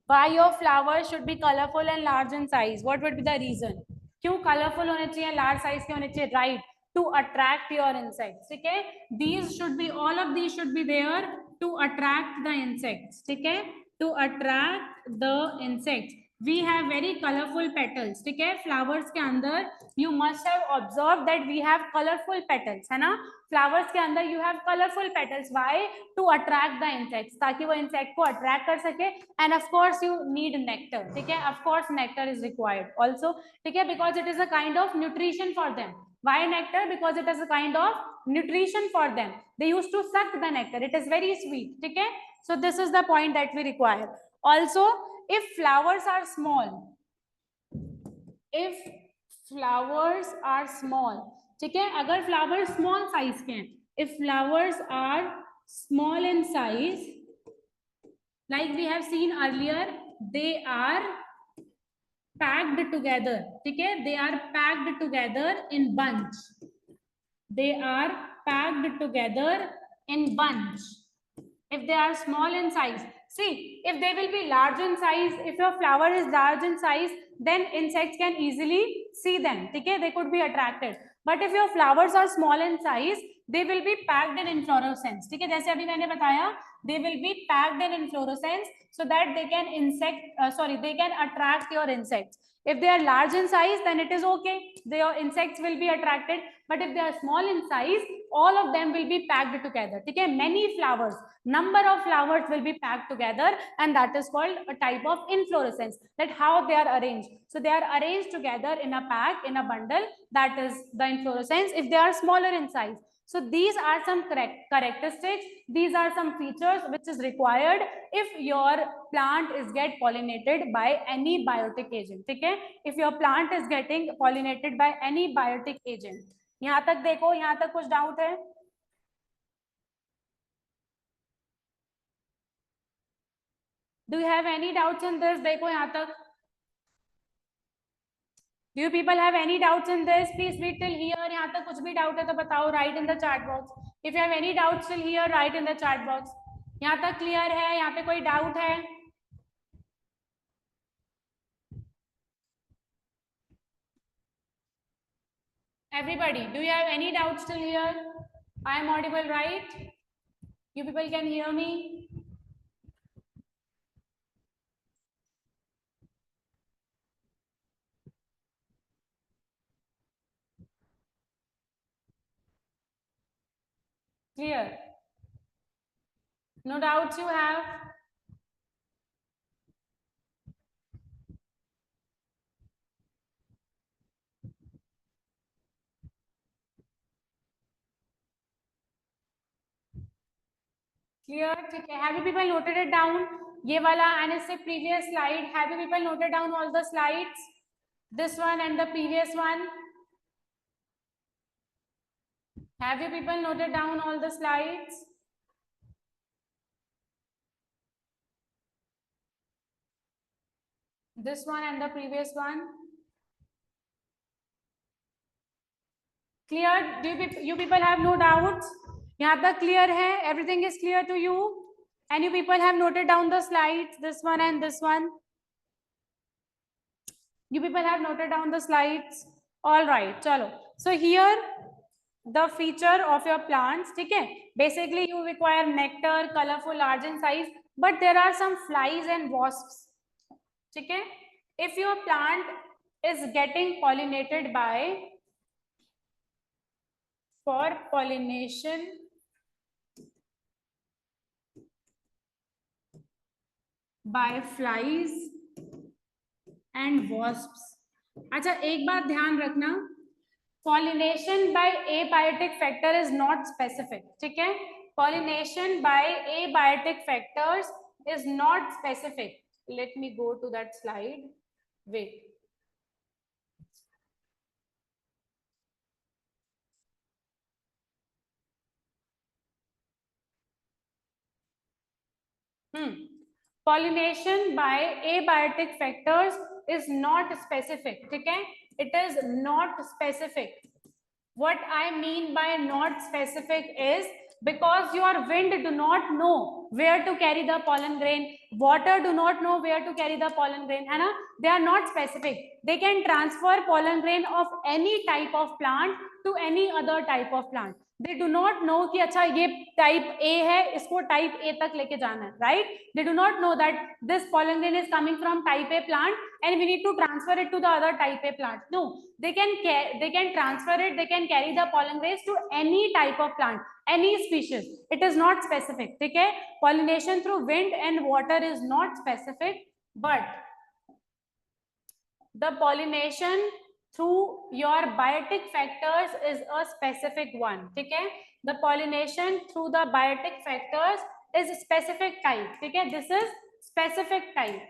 Why your flowers should be colorful and large in size? What would be the reason? क्यों colorful होने चाहिए, large size के होने चाहिए? Right, to attract your insects. ठीक है? These should be, all of these should be there to attract the insects. ठीक है? To attract the insects. We have very colorful petals. ठीक है? Flowers के अंदर you must have observed that we have colorful petals, है ना? Flowers के अंदर you have colorful petals. Why? To attract the insects, ताकि वो insect को attract कर सके. And of course you need nectar. ठीक है? Of course nectar is required also. ठीक है? Because it is a kind of nutrition for them. Why nectar? Because it is a kind of nutrition for them. They used to suck the nectar. It is very sweet. ठीक है? So this is the point that we require. Also, if flowers are small, if flowers are small, ठीक है? अगर flowers small size के हैं, if flowers are small in size, like we have seen earlier, they are packed together. ठीक है? They are packed together in bunch. They are packed together in bunch. If they are small in size, see, if they will be large in size, if your flower is large in size, then insects can easily see them. Okay, they could be attracted. But if your flowers are small in size, they will be packed in inflorescence. ठीक है, जैसे अभी मैंने बताया, they will be packed in inflorescence so that they can they can attract your insects. If they are large in size, then it is okay, your insects will be attracted. But if they are small in size, all of them will be packed together. ठीक है, many flowers, number of flowers will be packed together, and that is called a type of inflorescence. That how they are arranged. So they are arranged together in a pack, in a bundle. That is the inflorescence if they are smaller in size. So these are some characteristics. These are some features which is required if your plant is get pollinated by any biotic agent. ठीक है, if your plant is getting pollinated by any biotic agent. यहाँ तक देखो, यहाँ तक कुछ doubt है? Do you have any doubts in this? देखो यहाँ तक. Do you people have any doubts in this? Please read till here. यहाँ तक कुछ भी doubt है तो बताओ. Write in the chat box. If you have any doubts till here, write in the chat box. यहाँ तक clear है? यहाँ पे कोई doubt है? Everybody, do you have any doubts till here? I am audible, right? You people can hear me? Clear? No doubts you have? Clear? ठीक है. Have you people noted it down? ये वाला and इससे previous slide. Have you people noted down all the slides? This one and the previous one. Have you people noted down all the slides? This one and the previous one. Clear? Do you people have no doubts? यहाँ तक clear है? Everything is clear to you? And you people have noted down the slides, this one and this one. You people have noted down the slides. All right, chalo. So here the feature of your plants. ठीक है? Basically you require nectar, colorful, large in size, but there are some flies and wasps. ठीक है? If your plant is getting pollinated for pollination by flies and wasps. अच्छा, एक बात ध्यान रखना, pollination by abiotic factor is not specific. ठीक है? Pollination by abiotic factors is not specific. Let me go to that slide. Wait. Pollination by abiotic factors is not specific. ठीक है? It is not specific. What I mean by not specific is because your wind do not know where to carry the pollen grain, water do not know where to carry the pollen grain, है ना? They are not specific. They can transfer pollen grain of any type of plant to any other type of plant. They do not know कि अच्छा ये type A है, इसको type A तक लेके जाना है, right? They do not know that this pollen grain is coming from type A plant and we need to transfer it to the other type A plant. No, they can transfer it, they can carry the pollen grains to any type of plant, any species. It is not specific. ठीक है? Pollination through wind and water is not specific, but the pollination through your biotic factors is a specific one. ठीक है? The pollination through the biotic factors is a specific type. ठीक है? This is specific type.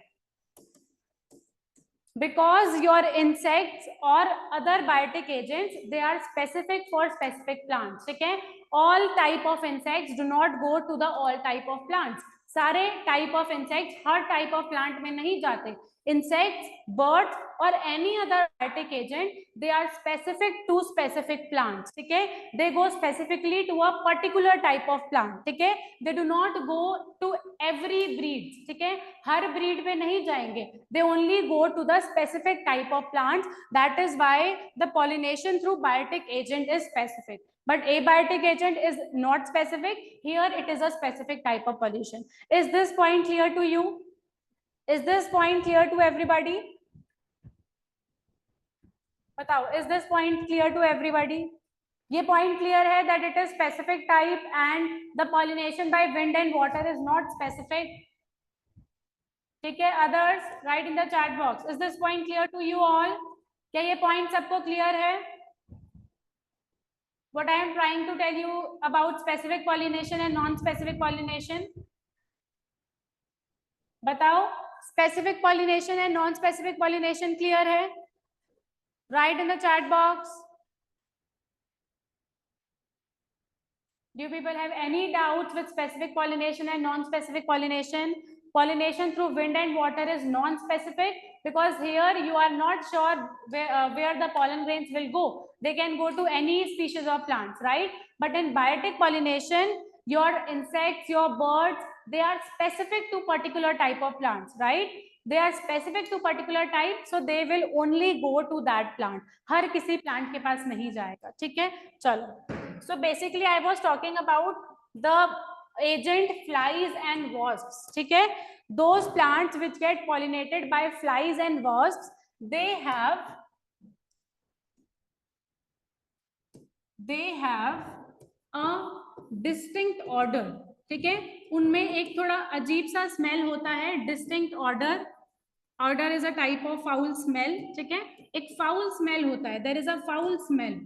Because your insects or other biotic agents, they are specific for specific plants. ठीक है? All type of insects do not go to the all type of plants. सारे type of insects her type of plant में नहीं जाते. Insects, birds or any other biotic agent, they are specific to specific plants. ठीक है? They go specifically to a particular type of plant. ठीक है? They do not go to every breed. ठीक है? हर breed में नहीं जाएंगे. They only go to the specific type of plants. That is why the pollination through biotic agent is specific. But abiotic agent is not specific. Here it is a specific type of pollution. Is this point clear to you? Is this point clear to everybody? बताओ, is this point clear to everybody? ये point clear है that it is specific type and the pollination by wind and water is not specific. ठीक है? Others write in the chat box. Is this point clear to you all? क्या ये point सबको clear है? What I am trying to tell you about specific pollination and non-specific pollination. बताओ, specific pollination and non-specific pollination clear है? Write in the chat box. Do you people have any doubts with specific pollination and non-specific pollination? Pollination through wind and water is non-specific because here you are not sure where the pollen grains will go. They can go to any species of plants, right? But in biotic pollination, your insects, your birds, they are specific to particular type of plants, right? They are specific to particular type, so they will only go to that plant. हर किसी plant के पास नहीं जाएगा. ठीक है? चलो. So basically I was talking about the agent flies and wasps. ठीक है? Those plants which get pollinated by flies and wasps, they have a distinct order. ठीक है? उनमें एक थोड़ा अजीब सा स्मेल होता है. Distinct order is a type of foul smell. ठीक है? एक foul smell होता है. There is a foul smell,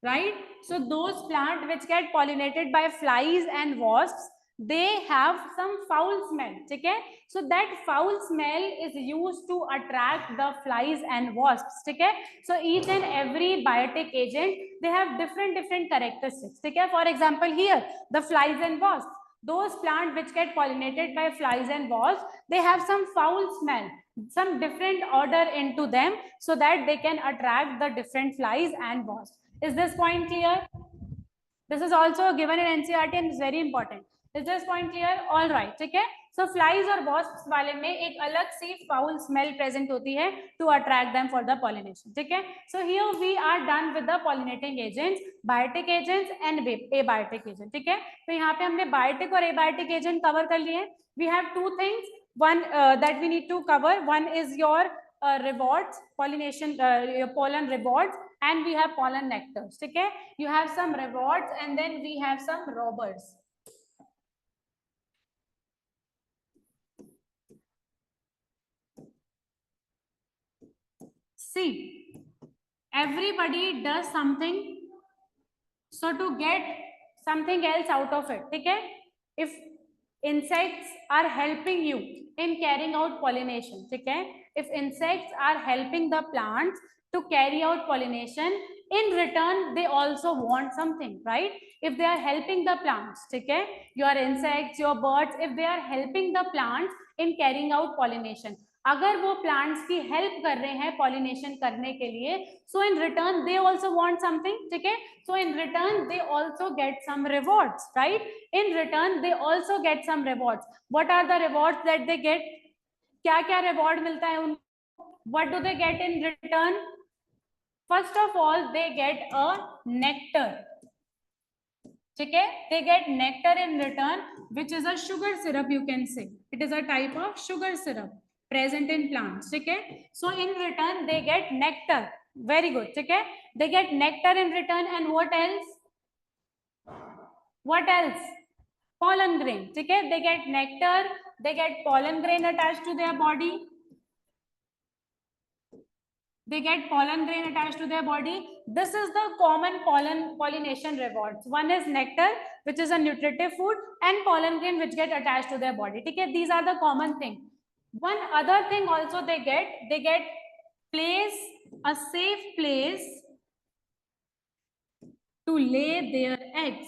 right? So those plants which get pollinated by flies and wasps, they have some foul smell. ठीक है? So that foul smell is used to attract the flies and wasps. ठीक है? So each and every biotic agent, they have different characteristics. ठीक है? For example, here the flies and wasps, those plants which get pollinated by flies and wasps, they have some foul smell, some different odor into them, so that they can attract the different flies and wasps. Is this point clear? This is also given in NCERT and is very important. Is this point clear? All right. ठीक है? So flies और wasps वाले में एक अलग सी foul smell present होती है to attract them for the pollination. ठीक है? So here we are done with the pollinating agents, biotic agents and abiotic agents. ठीक है? तो यहाँ पे हमने biotic और abiotic agent cover कर लिए. We have two things. One that we need to cover. One is your rewards, pollination, your pollen rewards, and we have pollen nectars. ठीक है? You have some rewards and then we have some robbers. See, everybody does something so to get something else out of it. ठीक है? If insects are helping you in carrying out pollination, ठीक है? If insects are helping the plants to carry out pollination, in return they also want something, right? If they are helping the plants, ठीक है? Your insects, your birds, if they are helping the plants in carrying out pollination, अगर वो plants की help कर रहे हैं pollination करने के लिए, so in return they also want something, ठीक है, so in return they also get some rewards, right, in return they also get some rewards. What are the rewards that they get? क्या क्या reward मिलता है उनको? What do they get in return? First of all they get a nectar, ठीक है, they get nectar in return, which is a sugar syrup, you can say it is a type of sugar syrup present in plants, ठीक है. So in return they get nectar, very good, ठीक है, they get nectar in return. And what else? What else? Pollen grain, ठीक है, they get nectar, they get pollen grain attached to their body, they get pollen grain attached to their body. This is the common pollination rewards. One is nectar, which is a nutritive food, and pollen grain, which get attached to their body, okay, these are the common thing. One other thing also they get place, a safe place to lay their eggs.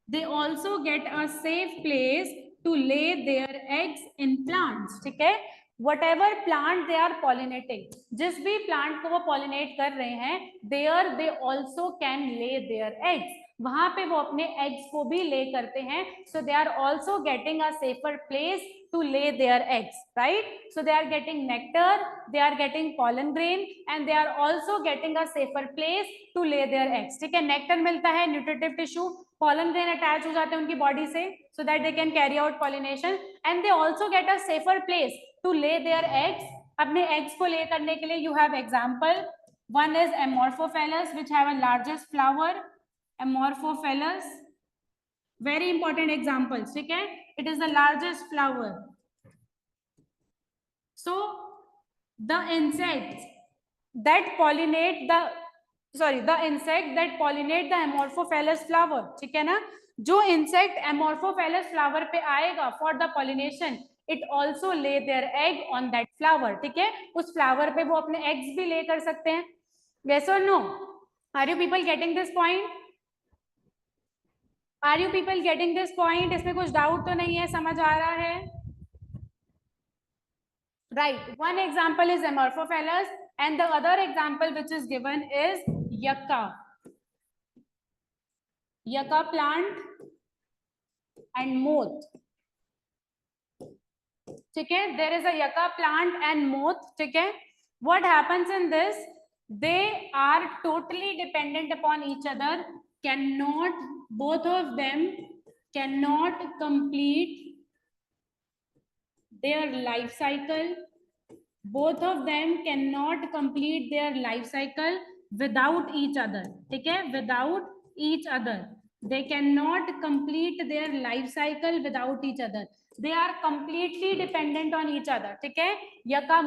They also get a safe place to lay their eggs in plants, ठीक है. Whatever plant they are pollinating, जिस भी plant को वो pollinate कर रहे हैं, there they also can lay their eggs. वहां पे वो अपने eggs को भी lay करते हैं. So they are also getting a safer place to lay their eggs, right? So they are getting nectar, they are getting pollen grain, and they are also getting a safer place to lay their eggs, ठीक है. nectar मिलता है, nutritive tissue, pollen grain attach हो जाते हैं उनकी body से, so that they can carry out pollination, and they also get a safer place to lay their eggs. अपने eggs को lay करने के लिए you have example. One is Amorphophallus, which have a largest flower. Amorphophallus, very important examples, ठीक है, it is the largest flower. So the insects that pollinate the insect that pollinate the Amorphophallus flower, ठीक है ना, जो insect Amorphophallus flower पे आएगा for the pollination, it also lay their egg on that flower, ठीक है, उस flower पे वो अपने eggs भी lay कर सकते हैं. Yes or no? Are you people getting this point? Are you people getting this point? इसमें कुछ doubt तो नहीं है, समझ आ रहा है? Right. One example is Amorphophallus, and the other example which is given is yucca. Yucca plant and moth. ठीक है, there is a yucca plant and moth, ठीक है. What happens in this? They are totally dependent upon each other. Both of them cannot complete their life cycle. Both of them cannot complete their life cycle without each other, ठीक है, without each other. They cannot complete their life cycle without each other. They are completely dependent on each other, ठीक है. Yucca,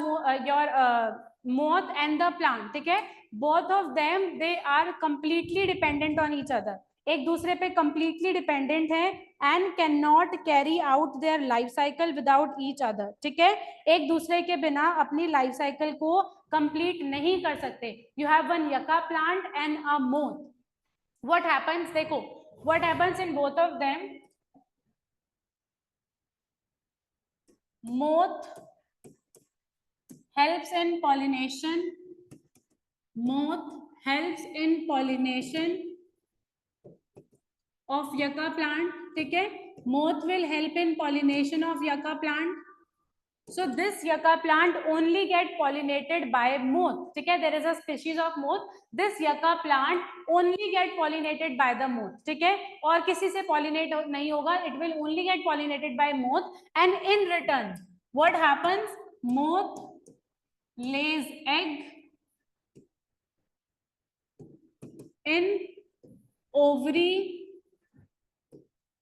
your moth and the plant, ठीक है, both of them they are completely dependent on each other. एक दूसरे पे completely dependent है and cannot carry out their life cycle without each other, ठीक है, एक दूसरे के बिना अपनी life cycle को complete नहीं कर सकते. You have one yucca plant and a moth. What happens? देखो, what happens in both of them? Moth helps in pollination. Moth helps in pollination of yucca plant, ठीक है, moth will help in pollination of yucca plant. So this yucca plant only get pollinated by moth, ठीक है, there is a species of moth. This yucca plant only get pollinated by the moth, ठीक है, और किसी से pollinate नहीं होगा, it will only get pollinated by moth. And in return what happens? Moth lays egg in ovary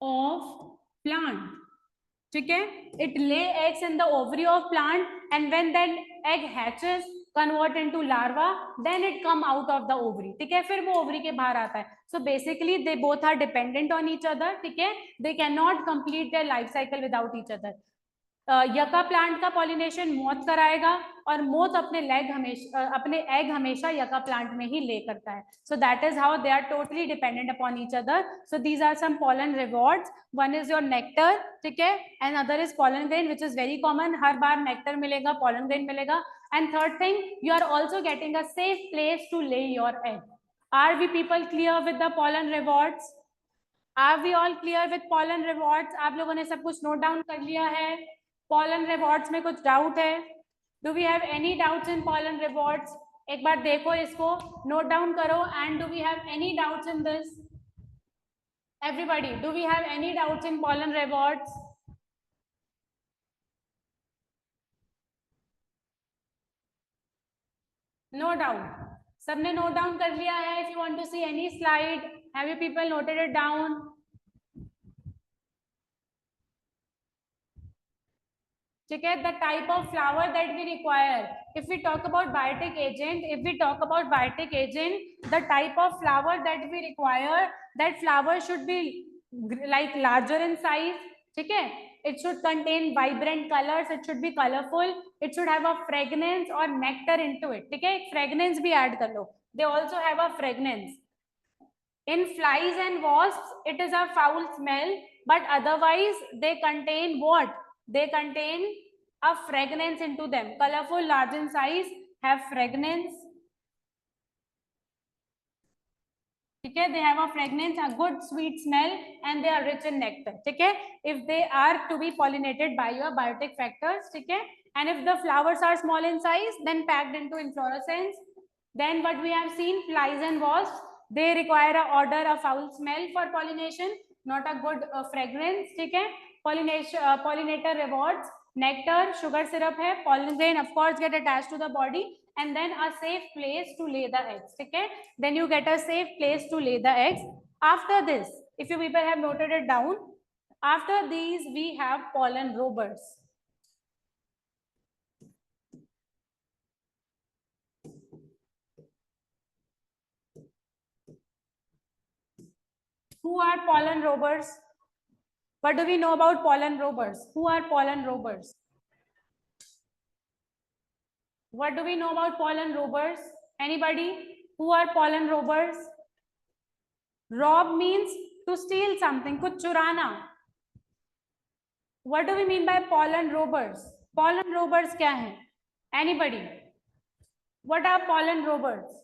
of plant, ठीक है, it lay eggs in the ovary of plant, and when that egg hatches, convert into larva, then it come out of the ovary, ठीक है, फिर वो ovary के बाहर आता है. So basically they both are dependent on each other, ठीक है, they cannot complete their life cycle without each other. यका प्लांट का पॉलिनेशन मोथ कराएगा और मोथ अपने एग हमेशा यका प्लांट में ही ले करता है. So that is how they are totally dependent upon each other. So these are some pollen rewards. One is your nectar, ठीक है, and other is pollen grain which is very common. हर बार nectar मिलेगा, pollen grain मिलेगा. And third thing, you are also getting a safe place to lay your egg. Are we people clear with the pollen rewards? Are we all clear with pollen rewards? आप लोगों ने सब कुछ note down कर लिया है? Pollen rewards में कुछ डाउट है? Do we have any doubts in pollen rewards? एक बार देखो इसको, नोट डाउन करो. And do we have any doubts in this? Everybody, do we have any doubts in pollen rewards? No doubt, सबने note down कर लिया है? If you want to see any slide, have you people noted it down? ठीक है, the type of flower that we require. If we talk about biotic agent, the type of flower that we require, that flower should be like larger in size. ठीक है, it should contain vibrant colors, it should be colorful, it should have a fragrance or nectar into it. ठीक है, एक fragrance भी add कर लो. They also have a fragrance. In flies and wasps, it is a foul smell, but otherwise they contain what? They contain a fragrance into them. Colorful, large in size, have fragrance. ठीक है, they have a fragrance, a good sweet smell, and they are rich in nectar. ठीक है, if they are to be pollinated by your biotic factors. ठीक है, and if the flowers are small in size, then packed into inflorescence. Then what we have seen, flies and wasps, they require a odor, a foul smell for pollination, not a good fragrance. ठीक है, pollinator rewards, nectar, sugar syrup है, pollen grain of course get attached to the body, and then a safe place to lay the eggs. Okay, then you get a safe place to lay the eggs. After this, if you people have noted it down, after these we have pollen robbers. Who are pollen robbers? What do we know about pollen robbers? Who are pollen robbers? What do we know about pollen robbers? Anybody? Who are pollen robbers? Rob means to steal something, कुछ चुराना. What do we mean by pollen robbers? Pollen robbers क्या है? Anybody? What are pollen robbers?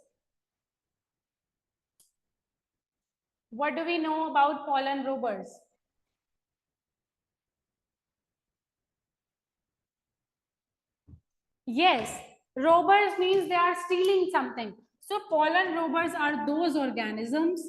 What do we know about pollen robbers? Yes, robbers means they are stealing something. So pollen robbers are those organisms.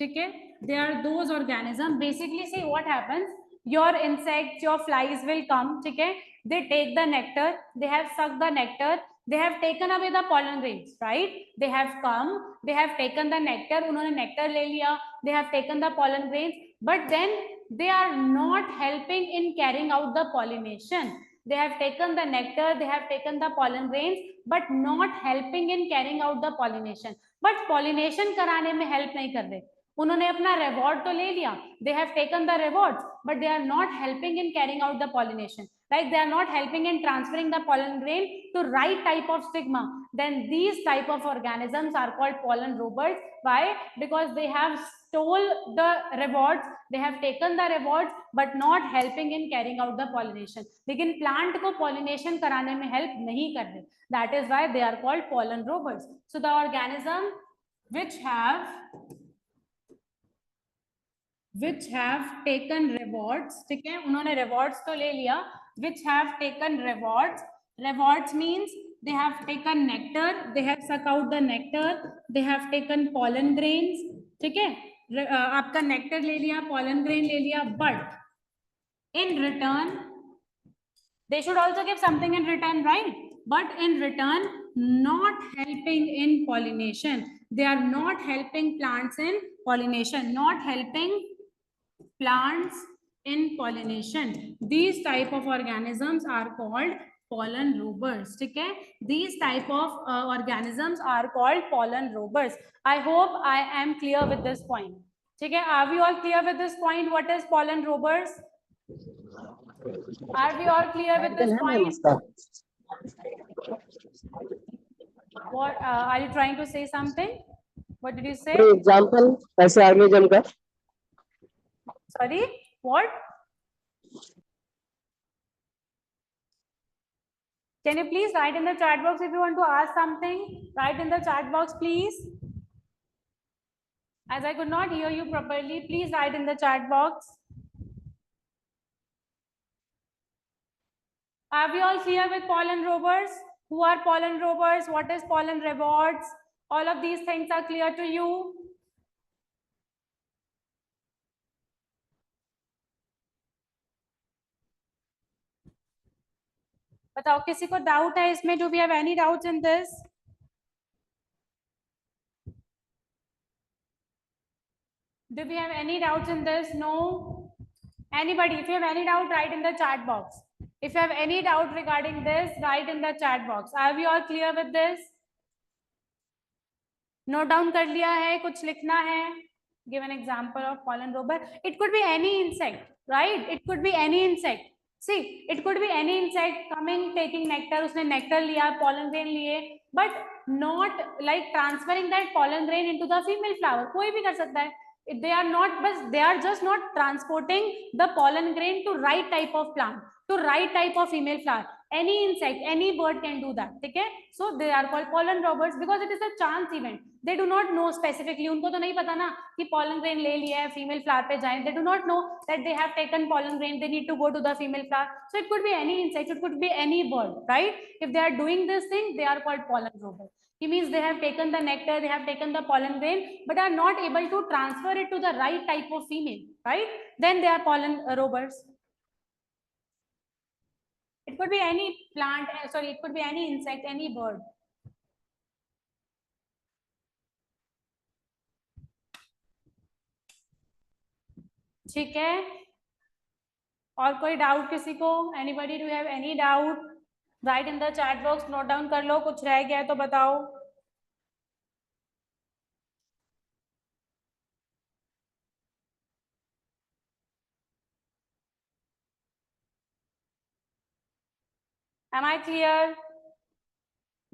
Okay, they are those organisms. Basically, see what happens. Your insects, your flies will come. Okay, they take the nectar. They have sucked the nectar. They have taken away the pollen grains, right? They have come. They have taken the nectar. उन्होंने nectar ले लिया. They have taken the pollen grains. But then they are not helping in carrying out the pollination. They have taken the nectar, they have taken the pollen grains, but not helping in carrying out the pollination. But pollination कराने में help नहीं कर रहे. उन्होंने अपना reward तो ले लिया. They have taken the rewards, but they are not helping in carrying out the pollination. Like they are not helping in transferring the pollen grain to right type of stigma. Then these type of organisms are called pollen robbers. Why? Because they have stole the rewards, they have taken the rewards, but not helping in carrying out the pollination. लेकिन plant को pollination कराने में help नहीं कर रहे. That is why they are called pollen robbers. So the organism which have taken rewards, ठीक है, उन्होंने rewards तो ले लिया, which have taken rewards. Rewards means they have taken nectar, they have sucked out the nectar, they have taken pollen grains. ठीक है, आपका nectar ले लिया, pollen grain ले लिया, but in return they should also give something in return, right? But in return, not helping in pollination. They are not helping plants in pollination, not helping plants in pollination. These type of organisms are called pollen robbers. ठीक है, these type of organisms are called pollen robbers. I hope I am clear with this point. ठीक है, are we all clear with this point? What is pollen robbers? Are we all clear with this है ma'am point? उसका What are you trying to say something? What did you say? कोई example ऐसे organism का Sorry, what? Can you please write in the chat box if you want to ask something? Write in the chat box, please. As I could not hear you properly, please write in the chat box. Are we all clear with pollen rovers? Who are pollen rovers? What is pollen rewards? All of these things are clear to you. बताओ किसी को doubt है इसमें? Do we have any doubts in this? Do we have any doubts in this? No. Anybody? If you have any doubt, write in the chat box. If you have any doubt regarding this, write in the chat box. Are we all clear with this? Note down कर लिया है? कुछ लिखना है? Give an example of pollen rover. It could be any insect, right? It could be any insect. See, it could be any insect coming, taking nectar. उसने nectar लिया, pollen grain लिए, but not like transferring that pollen grain into the female flower. कोई भी कर सकता है. They are not, but they are just not transporting the pollen grain to right type of plant, to right type of female flower. Any insect, any bird can do that. Okay, so they are called pollen robbers because it is a chance event. They do not know specifically. उनको तो नहीं पता ना कि pollen grain ले लिया है female flower पे जाएं. They do not know that they have taken pollen grain. They need to go to the female flower. So it could be any insect. It could be any bird, right? If they are doing this thing, they are called pollen robbers. It means they have taken the nectar, they have taken the pollen grain, but are not able to transfer it to the right type of female, right? Then they are pollen robbers. It could be any plant, sorry, it could be any insect, any bird. ठीक है? और कोई doubt किसी को? Anybody do you have any doubt? Write in the chat box, note down कर लो. कुछ रह गया है तो बताओ. Am I clear?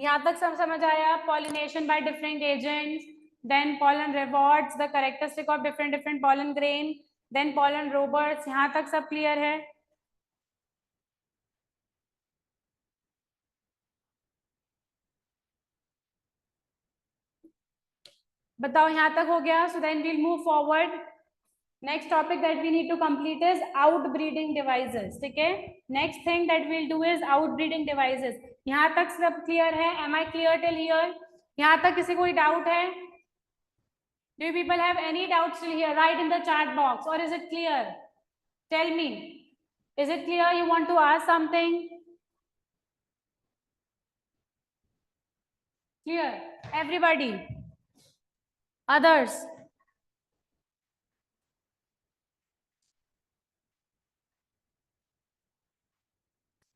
यहाँ तक सब समझ आया? Pollination by different agents, then pollen rewards, the characteristic of different pollen grain, then pollen robbers. यहाँ तक सब clear है? बताओ यहाँ तक हो गया? So then we'll move forward. Next topic that we need to complete is outbreeding devices. ठीक है? Next thing that we'll do is outbreeding devices. यहाँ तक सब clear है? Am I clear till here? यहाँ तक किसी कोई doubt है? Do you people have any doubts till here? Write in the chat box. Or is it clear? Tell me. Is it clear? You want to ask something? Clear? Everybody? Others?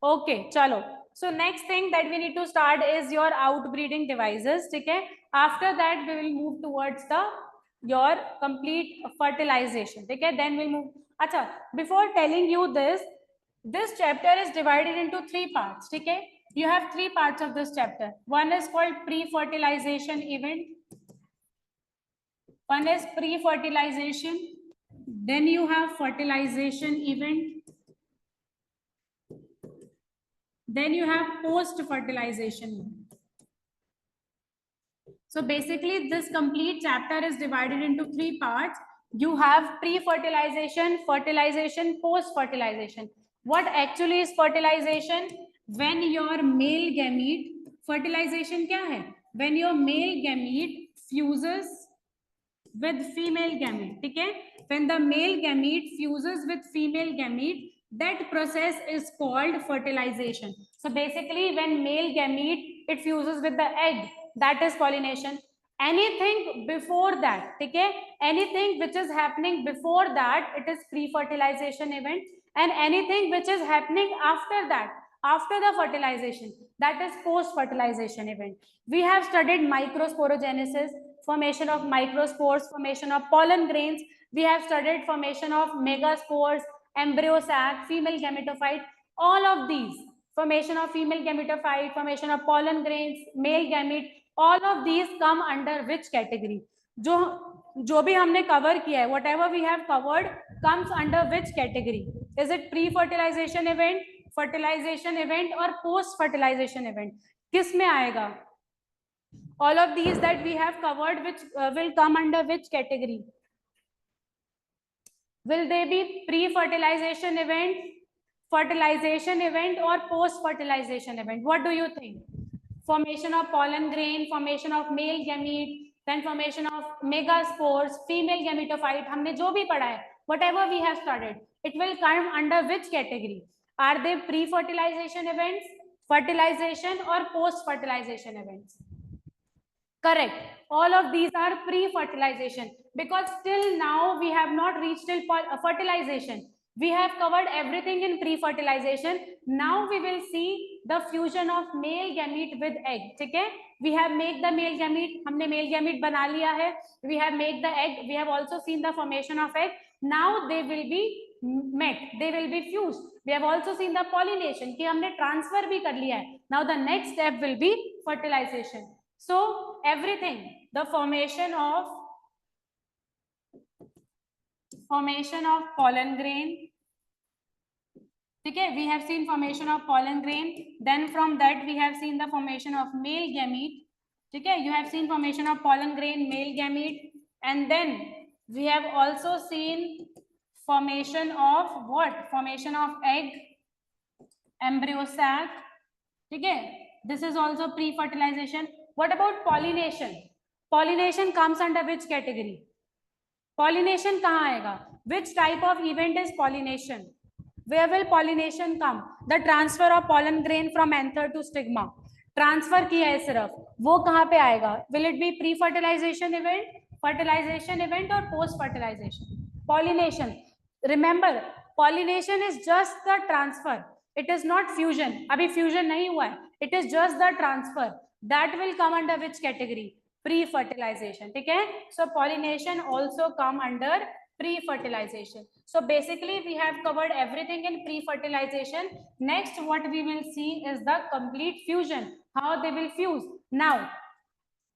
Okay, chalo. So next thing that we need to start is your outbreeding devices. Okay. After that, we will move towards the your complete fertilization. Okay. Then we'll move. Acha, before telling you this, this chapter is divided into three parts. Okay. You have three parts of this chapter. One is called pre-fertilization event. One is pre-fertilization. Then you have fertilization event. Then you have post-fertilization. So basically, this complete chapter is divided into three parts. You have pre-fertilization, fertilization, post-fertilization. What actually is fertilization? When your male gamete, fertilization क्या है? When your male gamete fuses with female gamete, ठीक है? When the male gamete fuses with female gamete, that process is called fertilization. So basically, when male gamete it fuses with the egg, that is pollination. Anything before that, okay? Anything which is happening before that, it is pre-fertilization event, and anything which is happening after that, after the fertilization, that is post-fertilization event. We have studied microsporogenesis, formation of microspores, formation of pollen grains. We have studied formation of megaspores, embryo sac, female gametophyte, all of these, formation of female gametophyte, formation of pollen grains, male gamete, all of these come under which category? जो भी हमने cover किया है, whatever we have covered comes under which category? Is it pre-fertilization event, fertilization event or post-fertilization event? किस में आएगा? All of these that we have covered, which will come under which category? Will they be pre-fertilization event, fertilization event or post-fertilization event? What do you think? Formation of pollen grain, formation of male gamete, then formation of megaspores, female gametophyte, हमने जो भी पढ़ा है, whatever we have studied, it will come under which category? Are they pre-fertilization events, fertilization or post-fertilization events? Correct. All of these are pre-fertilization because till now we have not reached till fertilization. We have covered everything in pre-fertilization. Now we will see the fusion of male gamete with egg. ठीक है? We have made the male gamete. हमने male gamete बना लिया है. We have made the egg. We have also seen the formation of egg. Now they will be met. They will be fused. We have also seen the pollination कि हमने transfer भी कर लिया है. Now the next step will be fertilization. So everything, the formation of pollen grain, okay, we have seen formation of pollen grain, then from that we have seen the formation of male gamete, okay, you have seen formation of pollen grain, male gamete, and then we have also seen formation of what? Formation of egg, embryo sac, okay, this is also pre-fertilization. What about pollination? Pollination comes under which category? Pollination कहाँ आएगा? Which type of event is pollination? Where will pollination come? The transfer of pollen grain from anther to stigma. Transfer किया है सिर्फ, वो कहाँ पे आएगा? Will it be pre-fertilization event, fertilization event or post-fertilization? Pollination. Remember, pollination is just the transfer. It is not fusion. अभी fusion नहीं हुआ है. It is just the transfer. That will come under which category? Pre-fertilization. ठीक है? So pollination also come under pre-fertilization. So basically we have covered everything in pre-fertilization. Next what we will see is the complete fusion, how they will fuse. Now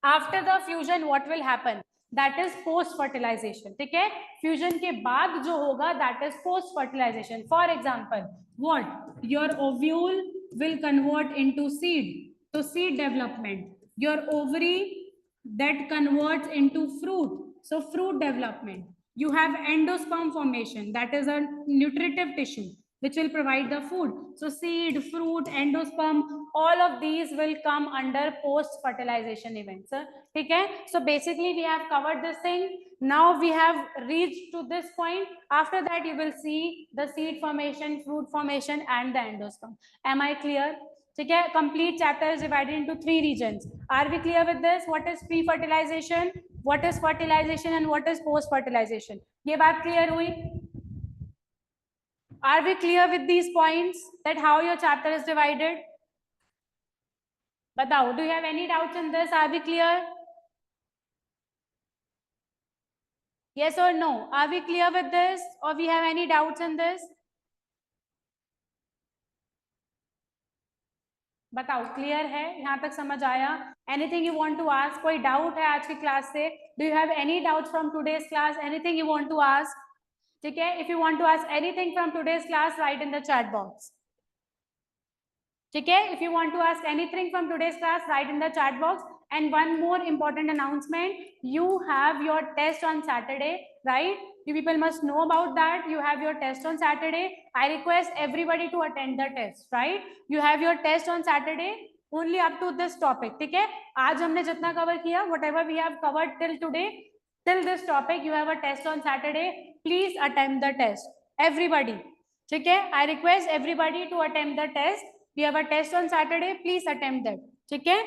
after the fusion what will happen? That is post-fertilization. ठीक है? Fusion के बाद जो होगा that is post-fertilization. For example, what? Your ovule will convert into seed. So seed development. Your ovary that converts into fruit. So fruit development. You have endosperm formation, that is a nutritive tissue which will provide the food. So seed, fruit, endosperm, all of these will come under post-fertilization events. Okay? So basically we have covered this thing. Now we have reached to this point. After that you will see the seed formation, fruit formation and the endosperm. Am I clear? Okay? Complete chapter is divided into 3 regions. Are we clear with this? What is pre-fertilization? What is fertilization and what is post-fertilization? ये बात clear हुई? Are we clear with these points that how your chapter is divided? बताओ, do you have any doubts in this? Are we clear? Yes or no? Are we clear with this or we have any doubts in this? बताओ, clear है? यहाँ तक समझ आया? Anything you want to ask? कोई doubt है आज की क्लास से? Do you have any doubts from today's class? Anything you want to ask? ठीक है? If you want to ask anything from today's class, write in the chat box. ठीक है? If you want to ask anything from today's class, write in the chat box. And one more important announcement: you have your test on Saturday, right? You people must know about that. You have your test on Saturday. I request everybody to attend the test, right? You have your test on Saturday only up to this topic. ठीक है? आज हमने जितना cover किया, whatever we have covered till today, till this topic, you have a test on Saturday. Please attempt the test, everybody. ठीक है? I request everybody to attempt the test. We have a test on Saturday. Please attempt that. ठीक है?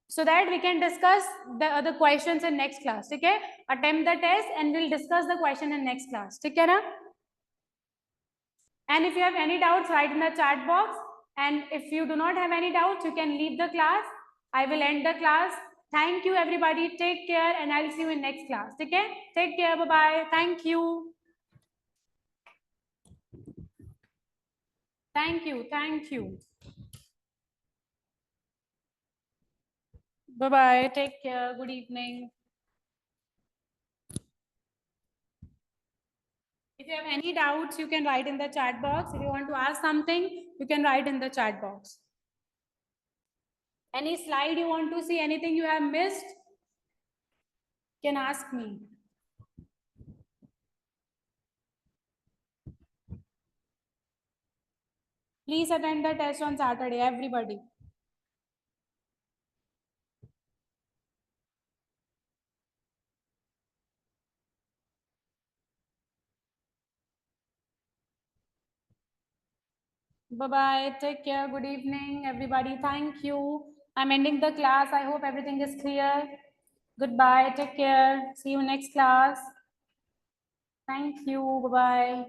So that we can discuss the other questions in next class. ठीक है? Attempt the test and we'll discuss the question in next class. ठीक है ना? And if you have any doubts, write in the chat box. And if you do not have any doubts, you can leave the class. I will end the class. Thank you, everybody. Take care, and I'll see you in next class. Okay? Take care. Bye-bye. Thank you. Thank you. Thank you. Bye-bye. Take care. Good evening. If you have any doubts, you can write in the chat box. If you want to ask something, you can write in the chat box. Any slide you want to see, anything you have missed, you can ask me. Please attend the test on Saturday, everybody. Bye-bye. Take care. Good evening, everybody. Thank you. I'm ending the class. I hope everything is clear. Goodbye. Take care. See you next class. Thank you. Bye-bye.